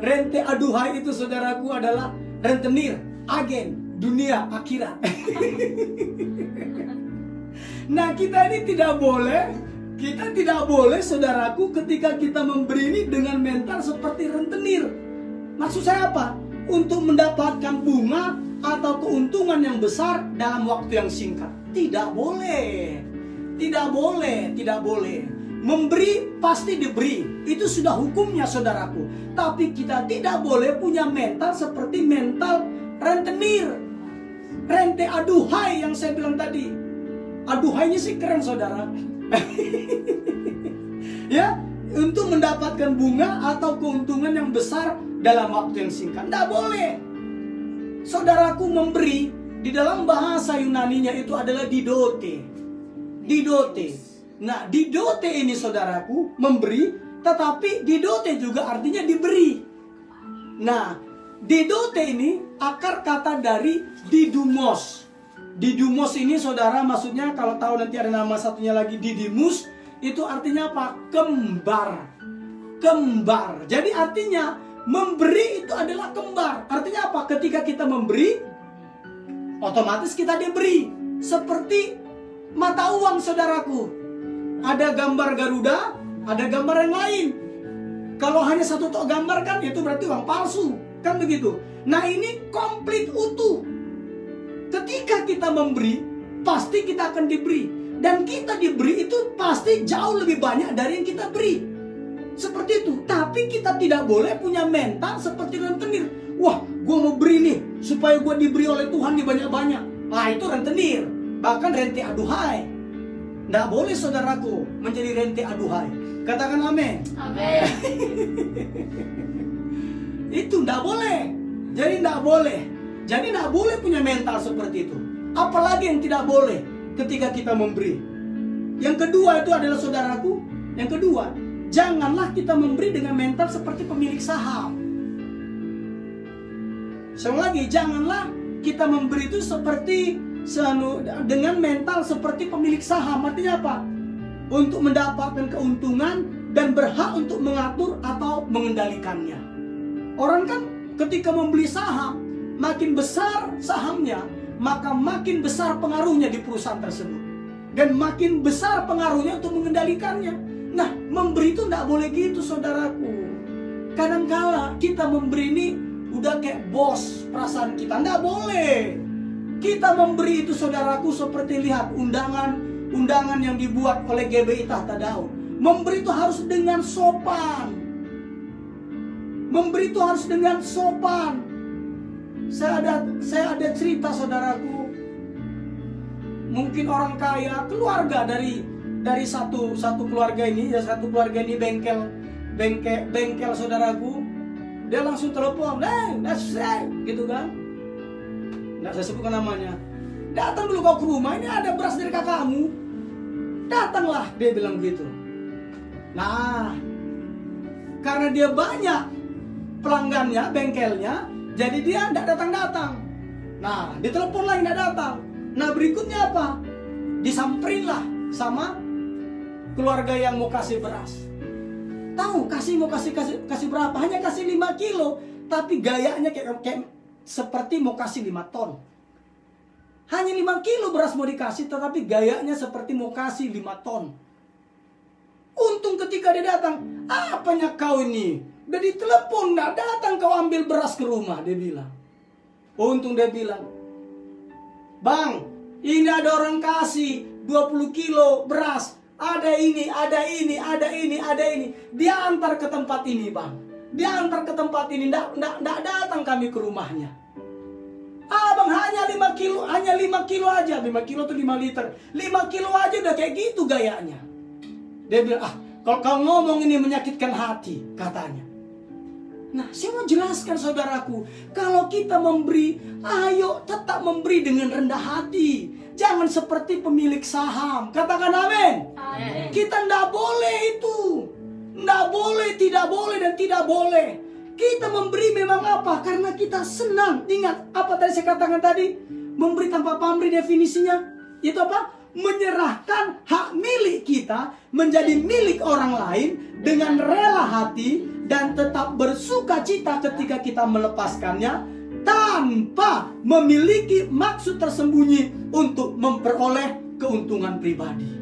Rente aduhai itu saudaraku adalah rentenir, agen dunia akhirat. Nah kita ini tidak boleh saudaraku ketika kita memberi ini dengan mental seperti rentenir. Maksud saya apa? Untuk mendapatkan bunga atau keuntungan yang besar dalam waktu yang singkat. Tidak boleh. Tidak boleh, tidak boleh. Memberi pasti diberi. Itu sudah hukumnya saudaraku. Tapi kita tidak boleh punya mental seperti mental rentenir. Rente aduhai yang saya bilang tadi. Aduhainya sih keren saudara. Ya, untuk mendapatkan bunga atau keuntungan yang besar dalam waktu yang singkat. Tidak boleh. Saudaraku, memberi di dalam bahasa Yunaninya itu adalah didote. Didote. Nah, didote ini saudaraku memberi, tetapi didote juga artinya diberi. Nah, didote ini akar kata dari didumos. Didumos ini saudara, maksudnya kalau tahu nanti ada nama satunya lagi Didimus, itu artinya apa? Kembar. Kembar. Jadi artinya memberi itu adalah kembar. Artinya apa? Ketika kita memberi, otomatis kita diberi. Seperti mata uang saudaraku. Ada gambar Garuda, ada gambar yang lain. Kalau hanya satu tok gambar kan itu berarti uang palsu. Kan begitu. Nah ini komplit utuh. Ketika kita memberi, pasti kita akan diberi. Dan kita diberi itu pasti jauh lebih banyak dari yang kita beri. Seperti itu. Tapi kita tidak boleh punya mental seperti rentenir. Wah, gue mau beri nih supaya gue diberi oleh Tuhan di banyak-banyak. Nah itu rentenir. Bahkan rente aduhai. Tidak boleh saudaraku menjadi rente aduhai. Katakan amin. Amin. Itu tidak boleh. Jadi tidak boleh. Jadi tidak boleh punya mental seperti itu. Apalagi yang tidak boleh ketika kita memberi. Yang kedua itu adalah saudaraku. Yang kedua, janganlah kita memberi dengan mental seperti pemilik saham. Sekali lagi, janganlah kita memberi itu seperti dengan mental seperti pemilik saham. Artinya apa? Untuk mendapatkan keuntungan dan berhak untuk mengatur atau mengendalikannya. Orang kan ketika membeli saham, makin besar sahamnya, maka makin besar pengaruhnya di perusahaan tersebut. Dan makin besar pengaruhnya untuk mengendalikannya. Nah, memberi itu tidak boleh gitu, saudaraku. Kadangkala kita memberi ini udah kayak bos perasaan kita. Tidak boleh. Kita memberi itu, saudaraku, seperti lihat undangan yang dibuat oleh GBI Tahta Daud. Memberi itu harus dengan sopan. Memberi itu harus dengan sopan. Saya ada cerita, saudaraku. Mungkin orang kaya, keluarga dari satu keluarga ini, ya satu keluarga ini bengkel saudaraku. Dia langsung telepon, gitu kan? Nggak saya sebutkan namanya. Datang dulu kau ke rumah, ini ada beras dari kakakmu. Datanglah, dia bilang gitu. Nah, karena dia banyak pelanggannya, bengkelnya, jadi dia nggak datang-datang. Nah, ditelepon lagi nggak datang. Nah, berikutnya apa? Disamperin lah sama keluarga yang mau kasih beras. Tahu mau kasih berapa? Hanya kasih 5 kilo, tapi gayanya kayak seperti mau kasih 5 ton. Hanya 5 kilo beras mau dikasih, tetapi gayanya seperti mau kasih 5 ton. Untung ketika dia datang, apanya kau ini? Udah ditelepon, nggak datang kau ambil beras ke rumah, dia bilang. Untung dia bilang, Bang, ini ada orang kasih 20 kilo beras. Ada ini, ada ini, ada ini, ada ini. Dia antar ke tempat ini, Bang. Dia antar ke tempat ini, nggak datang kami ke rumahnya. Bang, hanya 5 kilo, hanya 5 kilo aja. 5 kilo itu 5 liter. 5 kilo aja udah kayak gitu gayanya. Dia bilang, kalau kau ngomong ini menyakitkan hati, katanya. Nah, saya mau jelaskan, saudaraku, kalau kita memberi, ayo tetap memberi dengan rendah hati. Jangan seperti pemilik saham. Katakan amin. Amin. Kita tidak boleh itu. Tidak boleh, tidak boleh, dan tidak boleh. Kita memberi memang apa? Karena kita senang. Ingat, apa tadi saya katakan tadi? Memberi tanpa pamrih definisinya. Itu apa? Menyerahkan hak milik kita menjadi milik orang lain dengan rela hati dan tetap bersuka cita ketika kita melepaskannya tanpa memiliki maksud tersembunyi untuk memperoleh keuntungan pribadi.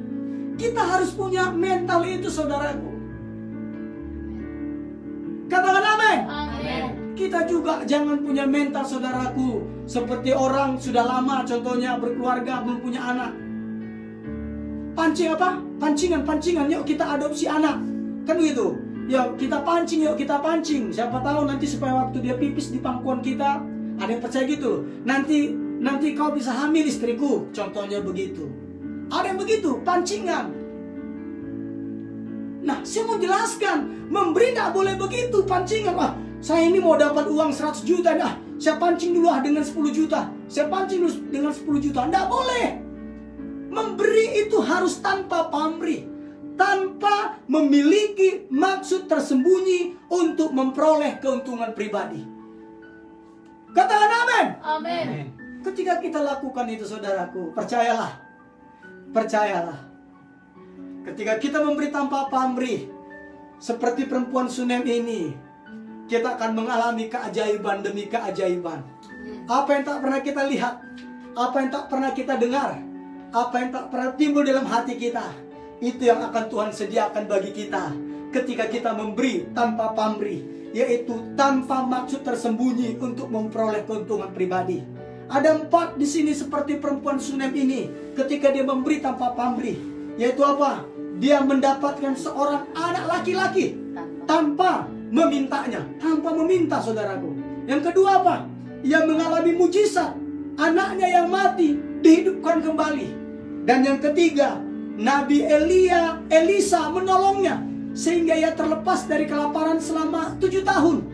Kita harus punya mental itu, saudaraku. Katakan amin. Amin. Kita juga jangan punya mental, saudaraku, seperti orang sudah lama contohnya berkeluarga belum punya anak. Pancing apa? Pancingan, yuk kita adopsi anak. Kan gitu. Yuk kita pancing, yuk kita pancing. Siapa tahu nanti supaya waktu dia pipis di pangkuan kita, ada yang percaya gitu. Nanti kau bisa hamil istriku, contohnya begitu. Ada yang begitu, pancingan. Nah, saya mau jelaskan, memberi tidak boleh begitu, pancingan. Saya ini mau dapat uang 100 juta, saya pancing dulu dengan 10 juta. Saya pancing dulu dengan 10 juta. Tidak boleh. Memberi itu harus tanpa pamrih, tanpa memiliki maksud tersembunyi untuk memperoleh keuntungan pribadi. Katakan amin. Amin. Ketika kita lakukan itu, saudaraku, percayalah. Ketika kita memberi tanpa pamrih, seperti perempuan Sunem ini, kita akan mengalami keajaiban demi keajaiban. Apa yang tak pernah kita lihat, apa yang tak pernah kita dengar, apa yang tak pernah timbul dalam hati kita, itu yang akan Tuhan sediakan bagi kita ketika kita memberi tanpa pamrih, yaitu tanpa maksud tersembunyi untuk memperoleh keuntungan pribadi. Ada 4 di sini seperti perempuan Sunem ini, ketika dia memberi tanpa pamrih, yaitu apa? Dia mendapatkan seorang anak laki-laki tanpa memintanya, tanpa meminta, saudaraku. Yang kedua apa? Ia mengalami mujizat, anaknya yang mati dihidupkan kembali. Dan yang ketiga, Nabi Elisa menolongnya sehingga ia terlepas dari kelaparan selama 7 tahun.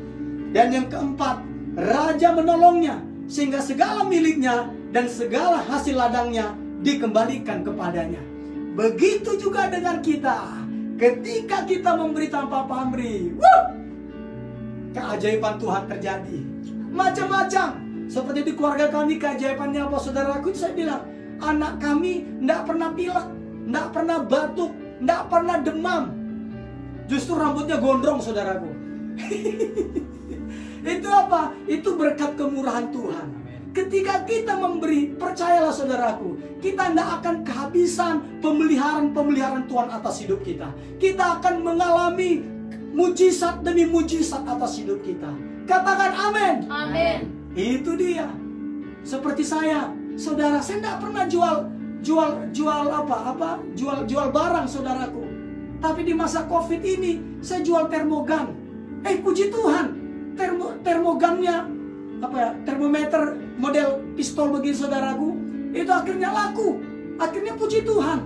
Dan yang keempat, raja menolongnya sehingga segala miliknya dan segala hasil ladangnya dikembalikan kepadanya. Begitu juga dengan kita. Ketika kita memberi tanpa pamrih, keajaiban Tuhan terjadi. Macam-macam. Seperti di keluarga kami, keajaibannya apa saudaraku? Saya bilang, anak kami tidak pernah pilek, tidak pernah batuk, tidak pernah demam. Justru rambutnya gondrong saudaraku. Itu apa? Itu berkat kemurahan Tuhan. Ketika kita memberi, percayalah saudaraku, kita tidak akan kehabisan pemeliharaan Tuhan atas hidup kita. Kita akan mengalami mujizat demi mujizat atas hidup kita. Katakan amin. Amin. Itu dia. Seperti saya, saudara, saya tidak pernah jual barang saudaraku. Tapi di masa Covid ini saya jual termogan. Puji Tuhan, termogannya termometer model pistol begitu saudaraku, itu akhirnya laku. Akhirnya puji Tuhan.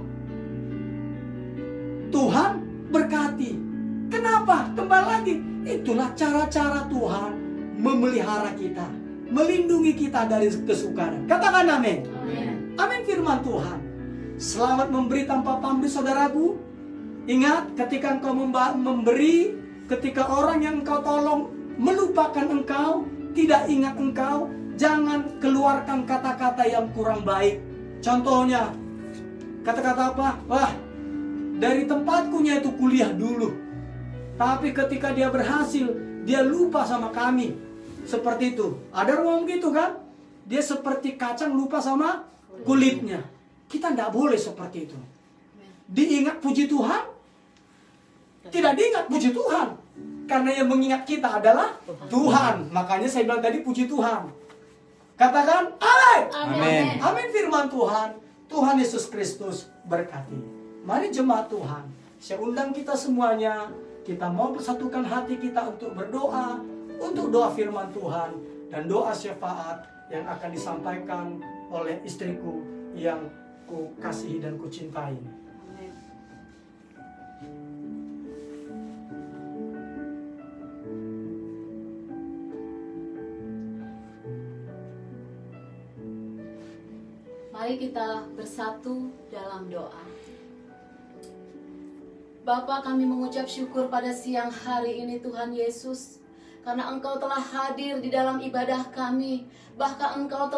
Tuhan berkati. Kenapa? Kembali lagi, itulah cara-cara Tuhan memelihara kita, melindungi kita dari kesukaran. Katakan amin. Amin. Amin firman Tuhan. Selamat memberi tanpa pamrih saudaraku. Ingat, ketika engkau memberi, ketika orang yang engkau tolong melupakan engkau, tidak ingat engkau, jangan keluarkan kata-kata yang kurang baik. Contohnya, kata-kata apa? Wah, dari tempatkunya itu kuliah dulu. Tapi ketika dia berhasil, dia lupa sama kami. Seperti itu. Ada orang gitu kan? Dia seperti kacang lupa sama kulitnya. Kita tidak boleh seperti itu. Diingat puji Tuhan, tidak diingat puji Tuhan. Karena yang mengingat kita adalah Tuhan. Makanya saya bilang tadi puji Tuhan. Katakan amin. Amin. Amin firman Tuhan. Tuhan Yesus Kristus berkati. Mari jemaat Tuhan, saya undang kita semuanya. Kita mau bersatukan hati kita untuk berdoa, untuk doa firman Tuhan dan doa syafaat yang akan disampaikan oleh istriku yang ku kasihi dan ku cintai. Mari kita bersatu dalam doa. Bapa, kami mengucap syukur pada siang hari ini Tuhan Yesus, karena Engkau telah hadir di dalam ibadah kami. Bahkan Engkau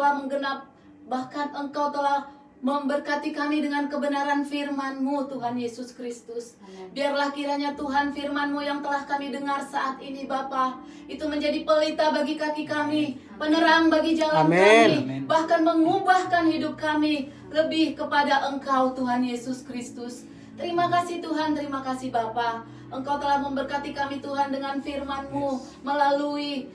telah memberkati kami dengan kebenaran firman-Mu Tuhan Yesus Kristus. Biarlah kiranya Tuhan firman-Mu yang telah kami dengar saat ini Bapa, itu menjadi pelita bagi kaki kami, penerang bagi jalan kami, bahkan mengubahkan hidup kami lebih kepada Engkau Tuhan Yesus Kristus. Terima kasih Tuhan, terima kasih Bapa. Engkau telah memberkati kami Tuhan dengan firman-Mu melalui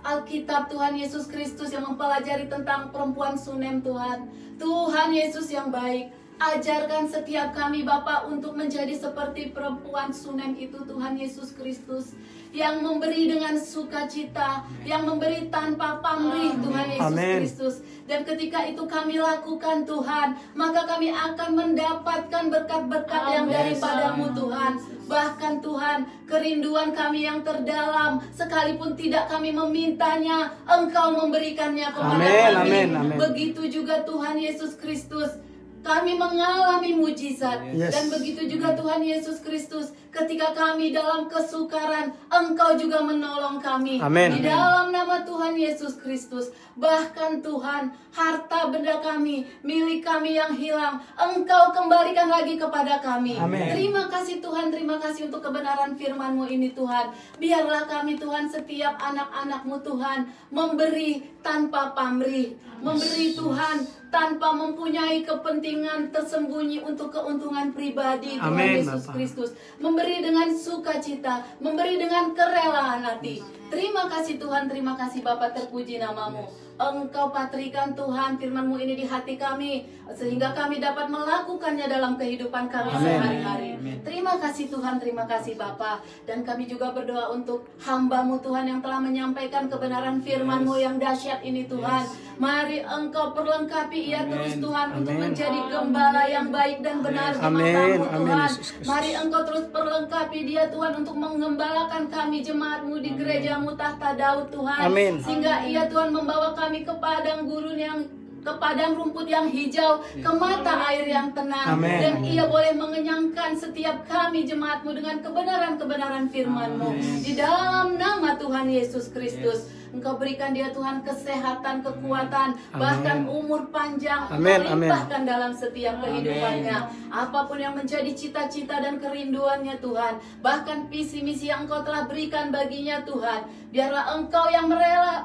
Alkitab Tuhan Yesus Kristus yang mempelajari tentang perempuan Sunem Tuhan. Tuhan Yesus yang baik, ajarkan setiap kami Bapa untuk menjadi seperti perempuan Sunem itu Tuhan Yesus Kristus, yang memberi dengan sukacita, yang memberi tanpa pamrih Tuhan Yesus Kristus. Dan ketika itu kami lakukan Tuhan, maka kami akan mendapatkan berkat-berkat yang daripada-Mu Tuhan. Bahkan Tuhan, kerinduan kami yang terdalam, sekalipun tidak kami memintanya, Engkau memberikannya kepada kami. Begitu juga Tuhan Yesus Kristus, kami mengalami mujizat. Dan begitu juga Tuhan Yesus Kristus, ketika kami dalam kesukaran, Engkau juga menolong kami. Di dalam nama Tuhan Yesus Kristus. Bahkan Tuhan, harta benda kami, milik kami yang hilang, Engkau kembalikan lagi kepada kami. Terima kasih Tuhan, terima kasih untuk kebenaran firman-Mu ini Tuhan. Biarlah kami Tuhan, setiap anak-anak-Mu Tuhan, memberi tanpa pamrih, memberi Tuhan tanpa mempunyai kepentingan tersembunyi untuk keuntungan pribadi Tuhan Yesus Kristus. Memberi dengan sukacita, memberi dengan kerelaan hati. Terima kasih Tuhan, terima kasih Bapa, terpuji nama-Mu. Engkau patrikan Tuhan firman-Mu ini di hati kami, sehingga kami dapat melakukannya dalam kehidupan kami sehari-hari. Terima kasih Tuhan, terima kasih Bapa. Dan kami juga berdoa untuk hamba-Mu Tuhan yang telah menyampaikan kebenaran firman-Mu yang dahsyat ini Tuhan. Mari Engkau perlengkapi ia terus Tuhan, untuk menjadi gembala yang baik dan benar di mata-Mu Tuhan. Mari Engkau terus perlengkapi dia Tuhan, untuk menggembalakan kami jemaat-Mu di gereja-Mu tahta Daud Tuhan. Sehingga ia Tuhan membawa kami ke padang gurun yang, ke padang rumput yang hijau, ke mata air yang tenang. Dan ia boleh mengenyangkan setiap kami jemaat-Mu dengan kebenaran-kebenaran firman-Mu. Di dalam nama Tuhan Yesus Kristus, Engkau berikan dia Tuhan kesehatan, kekuatan, bahkan umur panjang, limpahkan dalam setiap kehidupannya. Apapun yang menjadi cita-cita dan kerinduannya Tuhan, bahkan visi misi yang Engkau telah berikan baginya Tuhan, biarlah Engkau yang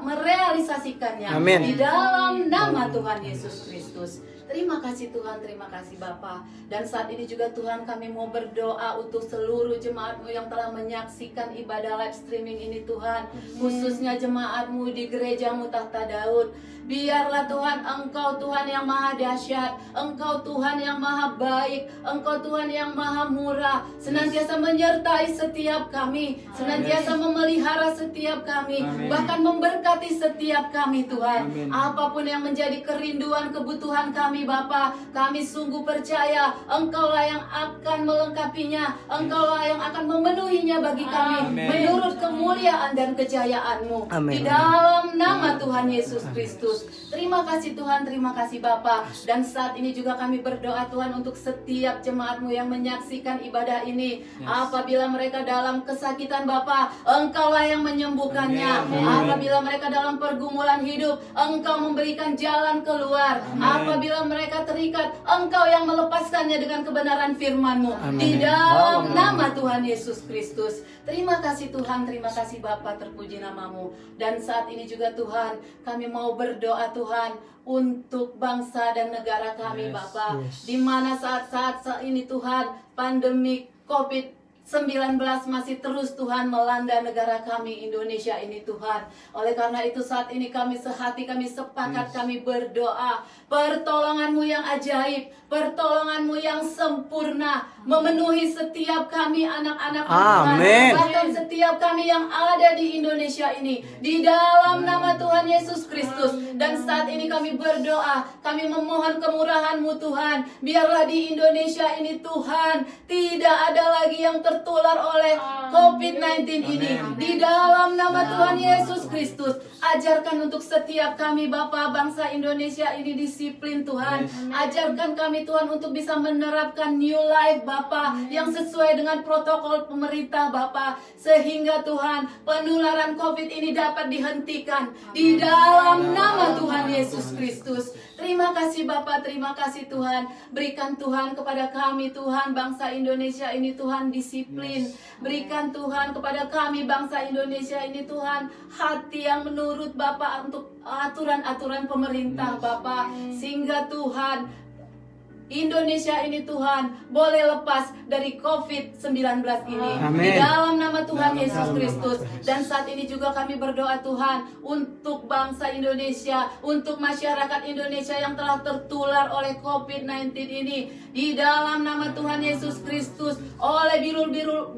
merealisasikannya. Di dalam nama Tuhan Yesus Kristus. Terima kasih Tuhan, terima kasih Bapa. Dan saat ini juga Tuhan, kami mau berdoa untuk seluruh jemaat-Mu yang telah menyaksikan ibadah live streaming ini Tuhan. Khususnya jemaat-Mu di gereja-Mu tahta Daud. Biarlah Tuhan, Engkau Tuhan yang maha dahsyat, Engkau Tuhan yang maha baik, Engkau Tuhan yang maha murah, senantiasa menyertai setiap kami, senantiasa memelihara setiap kami, bahkan memberkati setiap kami Tuhan. Apapun yang menjadi kerinduan, kebutuhan kami Bapa, kami sungguh percaya Engkaulah yang akan melengkapinya, Engkaulah yang akan memenuhinya bagi kami, menurut kemuliaan dan kejayaan-Mu. Di dalam nama Tuhan Yesus Kristus. Terima kasih Tuhan, terima kasih Bapa. Dan saat ini juga kami berdoa Tuhan untuk setiap jemaat-Mu yang menyaksikan ibadah ini. Apabila mereka dalam kesakitan Bapa, Engkaulah yang menyembuhkannya. Apabila mereka dalam pergumulan hidup, Engkau memberikan jalan keluar. Apabila mereka terikat, Engkau yang melepaskannya dengan kebenaran firman-Mu. Di dalam nama Tuhan Yesus Kristus. Terima kasih Tuhan, terima kasih Bapa, terpuji nama-Mu. Dan saat ini juga Tuhan, kami mau berdoa Tuhan untuk bangsa dan negara kami Bapa. Di mana saat-saat ini Tuhan, pandemi COVID-19 masih terus Tuhan melanda negara kami Indonesia ini Tuhan. Oleh karena itu saat ini kami sehati, kami sepakat, kami berdoa pertolongan-Mu yang ajaib, pertolongan-Mu yang sempurna memenuhi setiap kami anak-anak Tuhan, bahkan setiap kami yang ada di Indonesia ini, di dalam nama Tuhan Yesus Kristus. Dan saat ini kami berdoa, kami memohon kemurahan-Mu Tuhan, biarlah di Indonesia ini Tuhan tidak ada lagi yang tertular oleh COVID-19 ini. Di dalam nama Tuhan Yesus Kristus, ajarkan untuk setiap kami Bapa bangsa Indonesia ini disiplin Tuhan. Ajarkan kami Tuhan untuk bisa menerapkan new life Bapa yang sesuai dengan protokol pemerintah Bapa, sehingga Tuhan penularan COVID ini dapat dihentikan di dalam nama Tuhan Yesus Kristus. Terima kasih Bapa, terima kasih Tuhan. Berikan Tuhan kepada kami Tuhan bangsa Indonesia ini Tuhan disiplin. Berikan Tuhan kepada kami bangsa Indonesia ini Tuhan hati yang menurut Bapa untuk aturan-aturan pemerintah Bapa, sehingga Tuhan Indonesia ini Tuhan boleh lepas dari COVID-19 ini. Di dalam nama Tuhan Yesus Kristus. Dan saat ini juga kami berdoa Tuhan untuk bangsa Indonesia, untuk masyarakat Indonesia yang telah tertular oleh COVID-19 ini. Di dalam nama Tuhan Yesus Kristus, oleh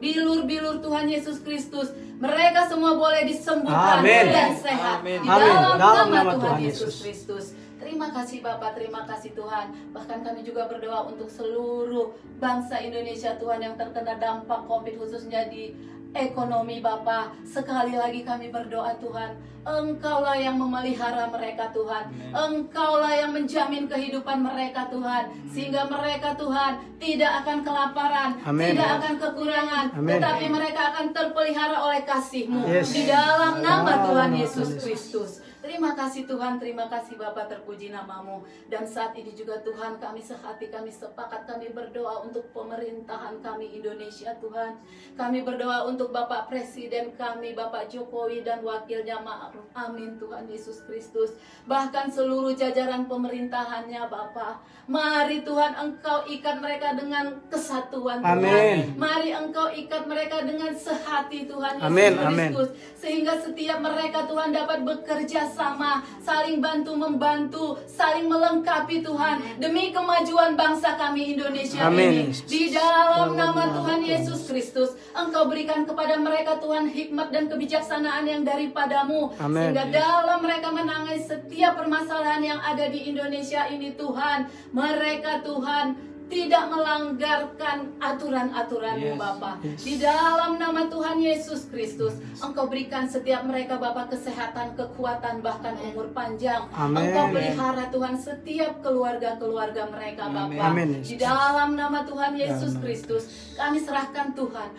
bilur-bilur Tuhan Yesus Kristus, mereka semua boleh disembuhkan dan sehat. Di dalam nama Tuhan Yesus Kristus. Terima kasih Bapak, terima kasih Tuhan. Bahkan kami juga berdoa untuk seluruh bangsa Indonesia Tuhan yang terkena dampak COVID, khususnya di ekonomi Bapak. Sekali lagi kami berdoa Tuhan, Engkaulah yang memelihara mereka Tuhan. Engkaulah yang menjamin kehidupan mereka Tuhan, sehingga mereka Tuhan tidak akan kelaparan, tidak akan kekurangan, tetapi mereka akan terpelihara oleh kasih-Mu. Di dalam nama Tuhan Yesus Kristus. Terima kasih Tuhan, terima kasih Bapa, terpuji nama-Mu. Dan saat ini juga Tuhan, kami sehati, kami sepakat, kami berdoa untuk pemerintahan kami Indonesia Tuhan. Kami berdoa untuk Bapak Presiden kami, Bapak Jokowi dan wakilnya Ma'ruf. Amin Tuhan Yesus Kristus. Bahkan seluruh jajaran pemerintahannya Bapak. Mari Tuhan Engkau ikat mereka dengan kesatuan Tuhan. Mari Engkau ikat mereka dengan sehati Tuhan Yesus Kristus. Sehingga setiap mereka Tuhan dapat bekerja bersama-sama, saling bantu-membantu, saling melengkapi Tuhan, demi kemajuan bangsa kami Indonesia Amin. ini. Di dalam nama Tuhan Yesus Kristus, Engkau berikan kepada mereka Tuhan hikmat dan kebijaksanaan yang daripadamu, Amin. sehingga dalam mereka menangani setiap permasalahan yang ada di Indonesia ini Tuhan, mereka Tuhan tidak melanggarkan aturan-aturan-Mu, Yes. Bapa. Di dalam nama Tuhan Yesus Kristus, Engkau berikan setiap mereka Bapa kesehatan, kekuatan, bahkan umur panjang. Amin. Engkau pelihara Tuhan setiap keluarga-keluarga mereka Bapa. Amin. Di dalam nama Tuhan Yesus Kristus, kami serahkan Tuhan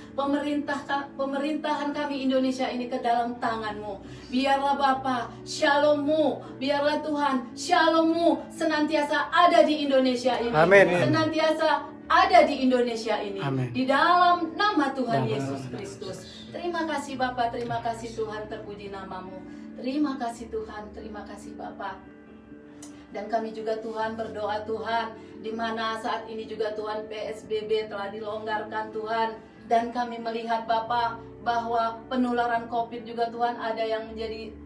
pemerintahan kami Indonesia ini ke dalam tangan-Mu. Biarlah Bapa, Shalom-Mu, biarlah Tuhan, Shalom-Mu senantiasa ada di Indonesia ini. Amin. Senantiasa ada di Indonesia ini. Amin. Di dalam nama Tuhan Dalam Yesus nama Kristus. Terima kasih Bapa, terima kasih Tuhan, terpuji namamu. Terima kasih Tuhan, terima kasih Bapa. Dan kami juga Tuhan berdoa Tuhan, di mana saat ini juga Tuhan PSBB telah dilonggarkan Tuhan, dan kami melihat Bapa bahwa penularan COVID juga Tuhan ada yang menjadi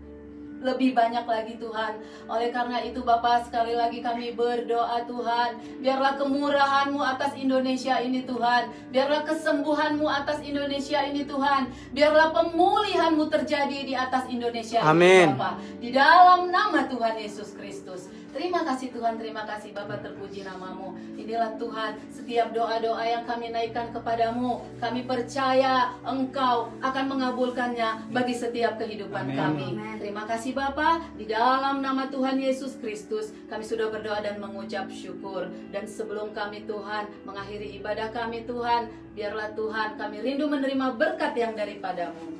lebih banyak lagi Tuhan. Oleh karena itu Bapa, sekali lagi kami berdoa Tuhan, biarlah kemurahan-Mu atas Indonesia ini Tuhan, biarlah kesembuhan-Mu atas Indonesia ini Tuhan, biarlah pemulihan-Mu terjadi di atas Indonesia Amin. ini Bapa, di dalam nama Tuhan Yesus Kristus. Terima kasih Tuhan, terima kasih Bapa, terpuji namamu. Inilah Tuhan, setiap doa-doa yang kami naikkan kepadamu, kami percaya Engkau akan mengabulkannya bagi setiap kehidupan kami. Terima kasih Bapa, di dalam nama Tuhan Yesus Kristus kami sudah berdoa dan mengucap syukur. Dan sebelum kami Tuhan mengakhiri ibadah kami Tuhan, biarlah Tuhan kami rindu menerima berkat yang daripadamu.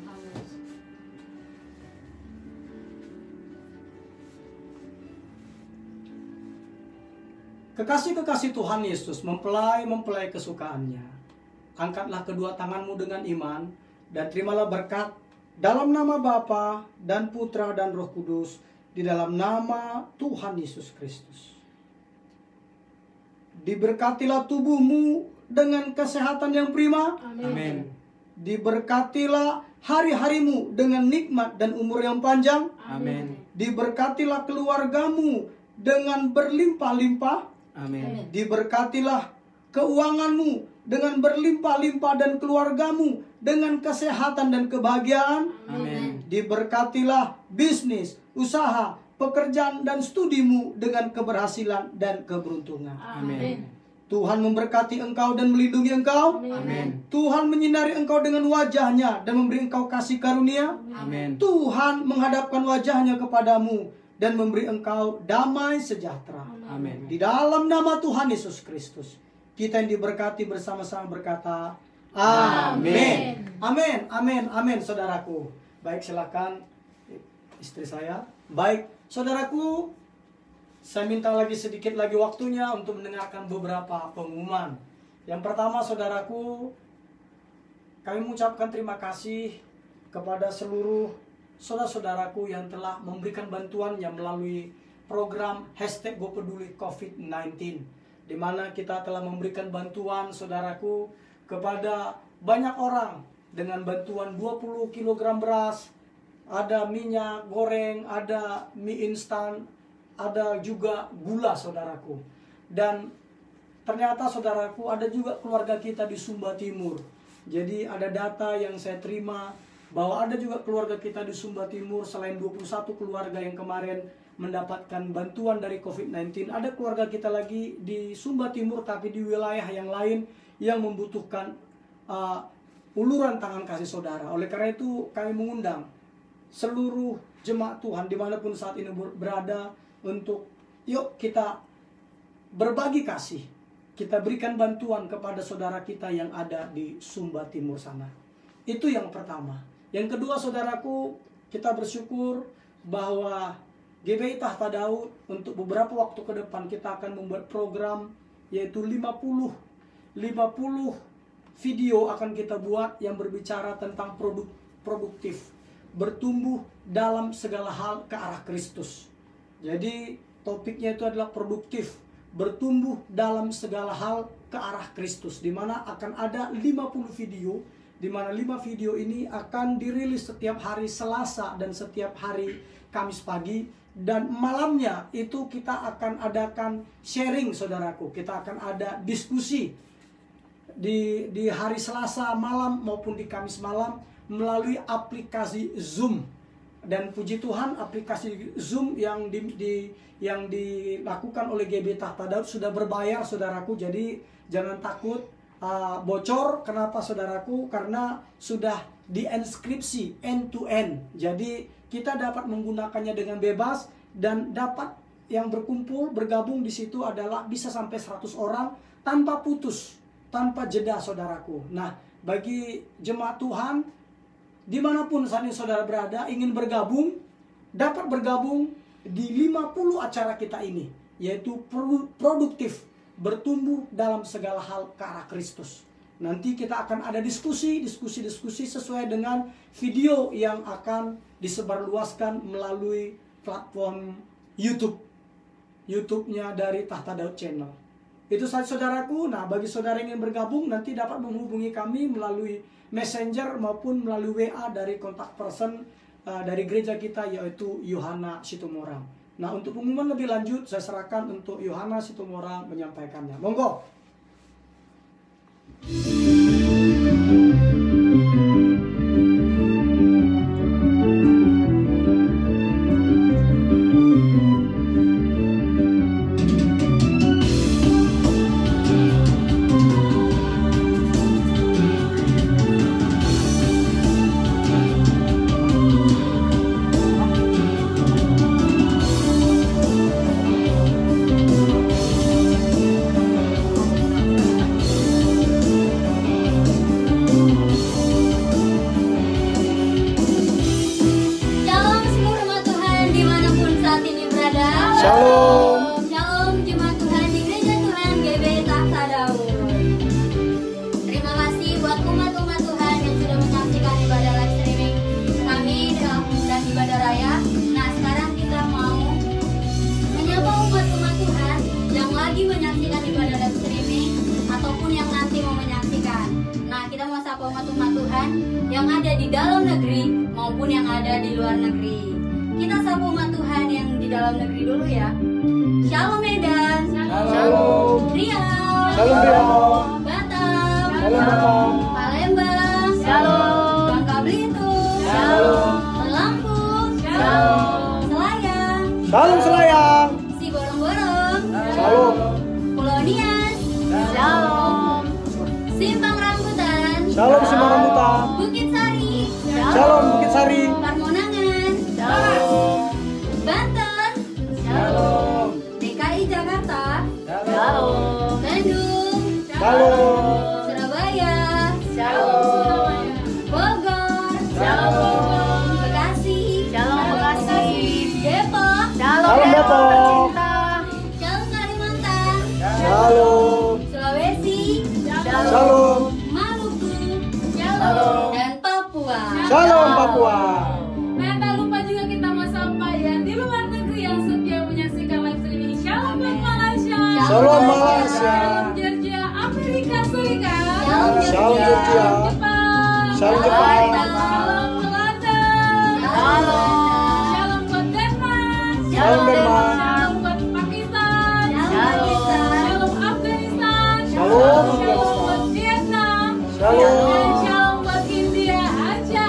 Kekasih-kekasih Tuhan Yesus, mempelai kesukaannya, angkatlah kedua tanganmu dengan iman dan terimalah berkat dalam nama Bapa dan Putra dan Roh Kudus, di dalam nama Tuhan Yesus Kristus. Diberkatilah tubuhmu dengan kesehatan yang prima. Amin. Diberkatilah hari-harimu dengan nikmat dan umur yang panjang. Amin. Diberkatilah keluargamu dengan berlimpah-limpah. Amin. Diberkatilah keuanganmu dengan berlimpah-limpah dan keluargamu dengan kesehatan dan kebahagiaan. Amin. Diberkatilah bisnis, usaha, pekerjaan dan studimu dengan keberhasilan dan keberuntungan. Amin. Tuhan memberkati engkau dan melindungi engkau. Amin. Tuhan menyinari engkau dengan wajahnya dan memberi engkau kasih karunia. Amin. Tuhan menghadapkan wajahnya kepadamu dan memberi engkau damai sejahtera. Amin. Di dalam nama Tuhan Yesus Kristus, kita yang diberkati bersama-sama berkata, Amin. Amin. Amin. Amin, saudaraku. Baik, silakan istri saya. Baik, saudaraku, saya minta lagi sedikit lagi waktunya untuk mendengarkan beberapa pengumuman. Yang pertama, saudaraku, kami mengucapkan terima kasih kepada seluruh saudara-saudaraku yang telah memberikan bantuannya melalui program #GoPeduliCovid-19, di mana kita telah memberikan bantuan, saudaraku, kepada banyak orang dengan bantuan 20 kg beras, ada minyak goreng, ada mie instan, ada juga gula, saudaraku. Dan ternyata, saudaraku, ada juga keluarga kita di Sumba Timur. Jadi ada data yang saya terima bahwa ada juga keluarga kita di Sumba Timur, selain 21 keluarga yang kemarin mendapatkan bantuan dari COVID-19, ada keluarga kita lagi di Sumba Timur tapi di wilayah yang lain yang membutuhkan uluran tangan kasih saudara. Oleh karena itu kami mengundang seluruh jemaat Tuhan dimanapun saat ini berada untuk yuk kita berbagi kasih. Kita berikan bantuan kepada saudara kita yang ada di Sumba Timur sana. Itu yang pertama. Yang kedua, saudaraku, kita bersyukur bahwa GBI Tahta Daud untuk beberapa waktu ke depan kita akan membuat program yaitu 50 video akan kita buat yang berbicara tentang produktif, bertumbuh dalam segala hal ke arah Kristus. Jadi topiknya itu adalah produktif, bertumbuh dalam segala hal ke arah Kristus, di mana akan ada 50 video di mana 5 video ini akan dirilis setiap hari Selasa dan setiap hari Kamis pagi, dan malamnya itu kita akan adakan sharing saudaraku. Kita akan ada diskusi di hari Selasa malam maupun di Kamis malam melalui aplikasi Zoom. Dan puji Tuhan, aplikasi Zoom yang dilakukan oleh GB Tahta Daud sudah berbayar saudaraku. Jadi jangan takut bocor. Kenapa saudaraku? Karena sudah dienskripsi end to end. Jadi kita dapat menggunakannya dengan bebas, dan dapat yang berkumpul bergabung di situ adalah bisa sampai 100 orang tanpa putus, tanpa jeda saudaraku. Nah, bagi jemaat Tuhan dimanapun saat ini saudara berada, ingin bergabung, dapat bergabung di 50 acara kita ini, yaitu produktif, bertumbuh dalam segala hal ke arah Kristus. Nanti kita akan ada diskusi sesuai dengan video yang akan disebarluaskan melalui platform YouTube-nya dari Tahta Daud Channel. Itu saja saudaraku. Nah, bagi saudara yang ingin bergabung, nanti dapat menghubungi kami melalui Messenger maupun melalui WA dari kontak person dari gereja kita, yaitu Yohana Situmorang. Nah, untuk pengumuman lebih lanjut saya serahkan untuk Yohana Situmorang menyampaikannya. Monggo. Shalom. Shalom jemaat Tuhan di Gereja Tuhan GB Tahta Daud. Terima kasih buat umat-umat Tuhan yang sudah menyaksikan ibadah live streaming kami dan ibadah raya. Nah, sekarang kita mau menyapa umat-umat Tuhan yang lagi menyaksikan ibadah live streaming ataupun yang nanti mau menyaksikan. Nah, kita mau sapa umat-umat Tuhan yang ada di dalam negeri maupun yang ada di luar negeri. Kita sapa umat Tuhan yang di dalam negeri dulu ya. Shalom Medan. Shalom. Riau. Shalom Riau. Batam. Shalom Batam. Palembang. Shalom. Bangka Belitung. Shalom. Lampung. Shalom. Selayang. Shalom Selayang. Siborong-borong. Shalom. Pulau Nias. Shalom. Simpang Rambutan. Shalom Simpang Rambutan. Bukit Sari. Shalom Bukit Sari. Parmonangan. Shalom. Banten. Shalom. DKI Jakarta. Shalom. Bandung. Shalom. Surabaya. Shalom. Bogor. Shalom. Bekasi. Shalom Bekasi. Depok. Shalom Depok. Shalom Kalimantan. Shalom. Sulawesi. Shalom. Maluku. Shalom. Dan Papua. Shalom Papua. Nah, tak lupa juga kita mau sapa yang di luar negeri yang setia menyaksikan live streaming. Shalom buat Malaysia. Shalom Malaysia. Shalom Georgia, Amerika Serikat. Shalom Georgia. Jepang. Shalom Jepang. Shalom Belanda. Shalom buat Denmark. Shalom Denmark. Shalom buat Pakistan. Shalom. Shalom Afghanistan. Shalom Shalom buat Vietnam. Shalom. Dan shalom buat India. Aja.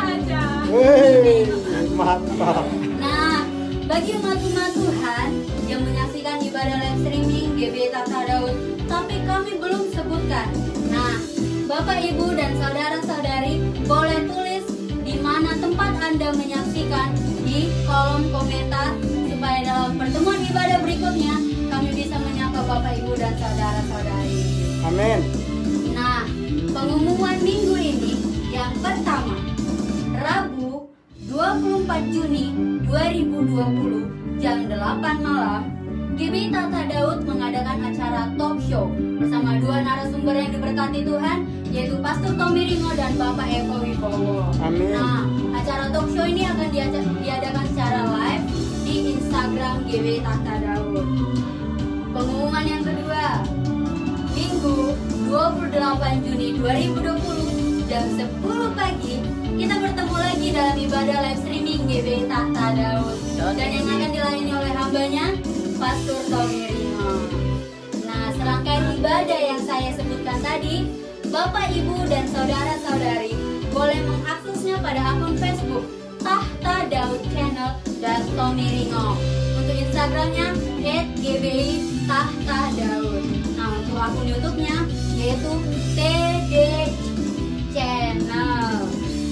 Hei, mantap. Nah, bagi umat-umat Tuhan yang menyaksikan ibadah live streaming GB Tahta Daud, tapi kami belum sebutkan. Nah, Bapak, Ibu, dan saudara-saudari boleh tulis di mana tempat Anda menyaksikan di kolom komentar supaya dalam pertemuan ibadah berikutnya kami bisa menyapa Bapak, Ibu, dan saudara-saudari. Amin. Nah, pengumuman minggu ini yang pertama, Rabu 24 Juni 2020 jam 8 malam, GB Tahta Daud mengadakan acara talk show bersama dua narasumber yang diberkati Tuhan, yaitu Pastor Tommy Ringo dan Bapak Eko Wibowo. Amin. Nah, acara talk show ini akan diadakan secara live di Instagram GB Tahta Daud. Pengumuman yang kedua, Minggu 28 Juni 2020 jam 10 pagi kita bertemu lagi dalam ibadah live streaming GBI Tahta Daud dan yang akan dilayani oleh hambanya Pastor Tommy Ringo. Nah, serangkaian ibadah yang saya sebutkan tadi, Bapak, Ibu, dan saudara-saudari boleh mengaksesnya pada akun Facebook Tahta Daud Channel dan Tommy Ringo. Untuk Instagramnya @GBI Tahta Daud. Nah, untuk akun YouTube-nya yaitu TD Channel.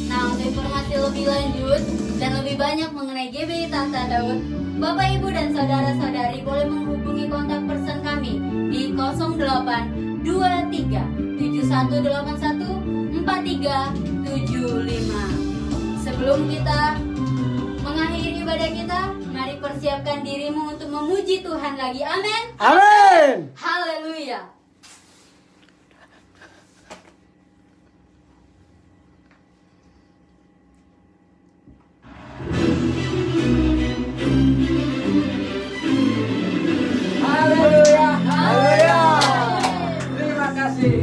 Nah, untuk informasi lebih lanjut dan lebih banyak mengenai GBI Tahta Daud, Bapak, Ibu, dan saudara-saudari boleh menghubungi kontak person kami di 0823 7181 4375. Sebelum kita mengakhiri ibadah kita, mari persiapkan dirimu untuk memuji Tuhan lagi. Amin. Amin. Haleluya. Haleluya. Haleluya. Terima kasih.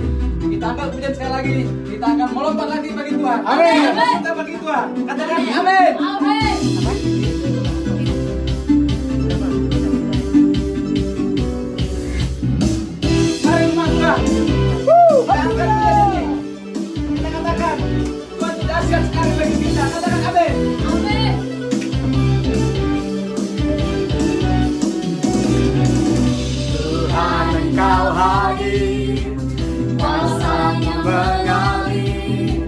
Kita angkat pujian sekali lagi. Kita akan melompat lagi bagi Tuhan. Amin. Kita bagi Tuhan. Katakan amin. Amin. Mari Tuhan. Angkat pujian ini. Kita katakan Tuhan dahsyat sekali bagi kita. Katakan amin. Amin. Tuhan Engkau hadir, kuasa-Nya mengalir,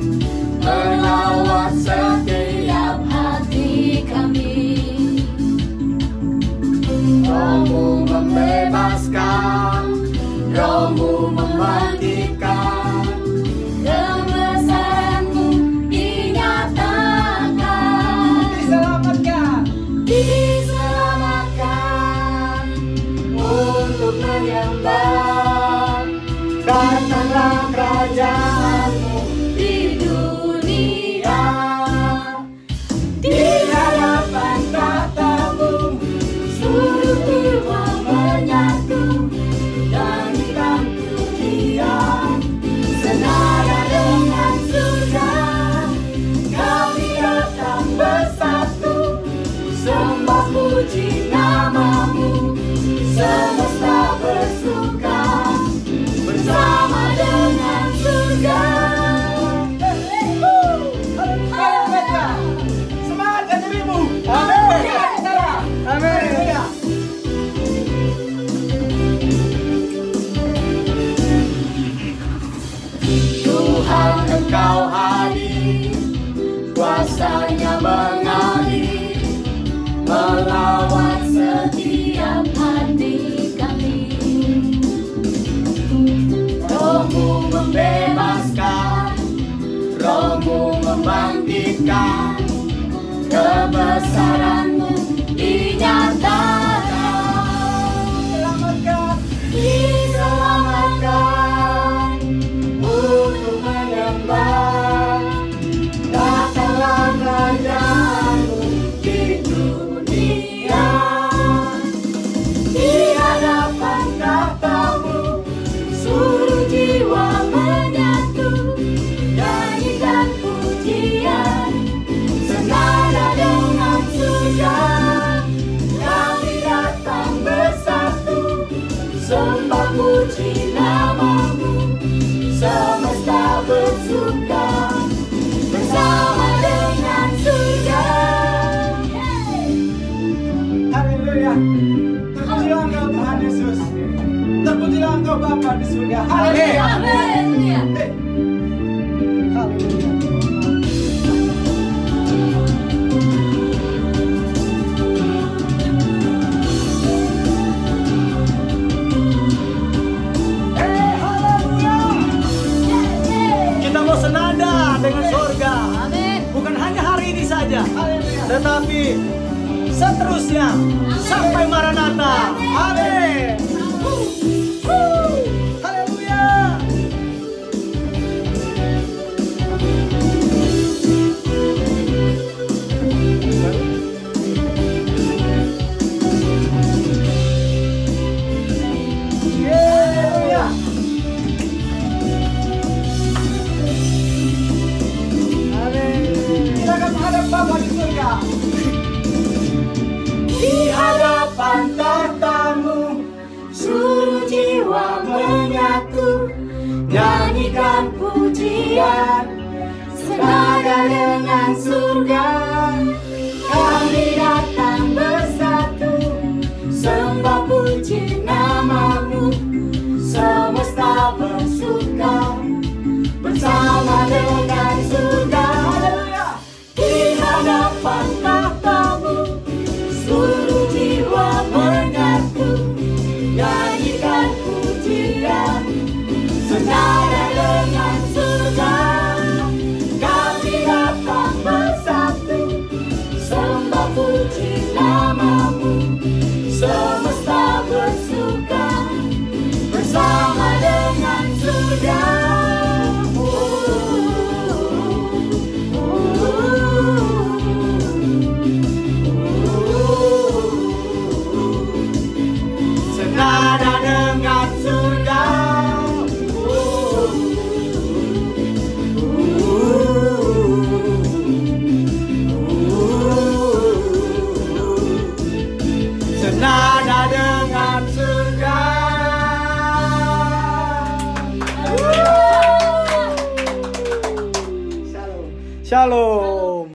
melawat setiap hati kami. Roh-Mu membebaskan, Roh-Mu membangkitkan, kebesaran-Mu dinyatakan, Diselamatkan. diselamatkan untuk menyembah. Datanglah kerajaan-Mu di dunia, di hadapan tahta-Mu seluruh jiwa menyatu, nyanyikan pujian senada dengan surga. Kami datang bersatu, sembah puji nama-Mu, semesta bersuka bersama dengan surga. Haleluya. Semangat dirimu. Amin. Amin. Tuhan Engkau hadir, kuasa-Nya mengalir, melawat setiap hati kami. Roh-Mu membebaskan, Roh-Mu membangkitkan, kebesaran-Mu dinyatakan. Diselamatkan untuk menyembah. Datanglah kerajaan-Mu di dunia, di hadapan tahta-Mu seluruh jiwa menyatu, nyanyikan pujian senada dengan surga. Kami datang bersatu, sembah puji nama-Mu, semesta bersuka bersama dengan surga. Haleluya. Terpujilah Engkau Tuhan Yesus. Terpujilah Engkau Bapa di surga. Haleluya. Haleluya. Hey. Kita mau senada dengan surga, Amin. bukan hanya hari ini saja, Haleluya. tetapi seterusnya sampai Maranatha. Amin. Haleluya. Haleluya. nyanyikan pujian senada dengan surga. Kami datang bersatu, sembah puji namamu. Semesta bersuka bersama dengan surga. Di hadapan tahtamu seluruh jiwa menyatu, nyanyikan pujian senada dengan surga. Kami datang bersatu, sembah puji namamu. Semesta bersuka bersama dengan surga. Senada dengan surga. Senada dengan surga. Shalom. Shalom.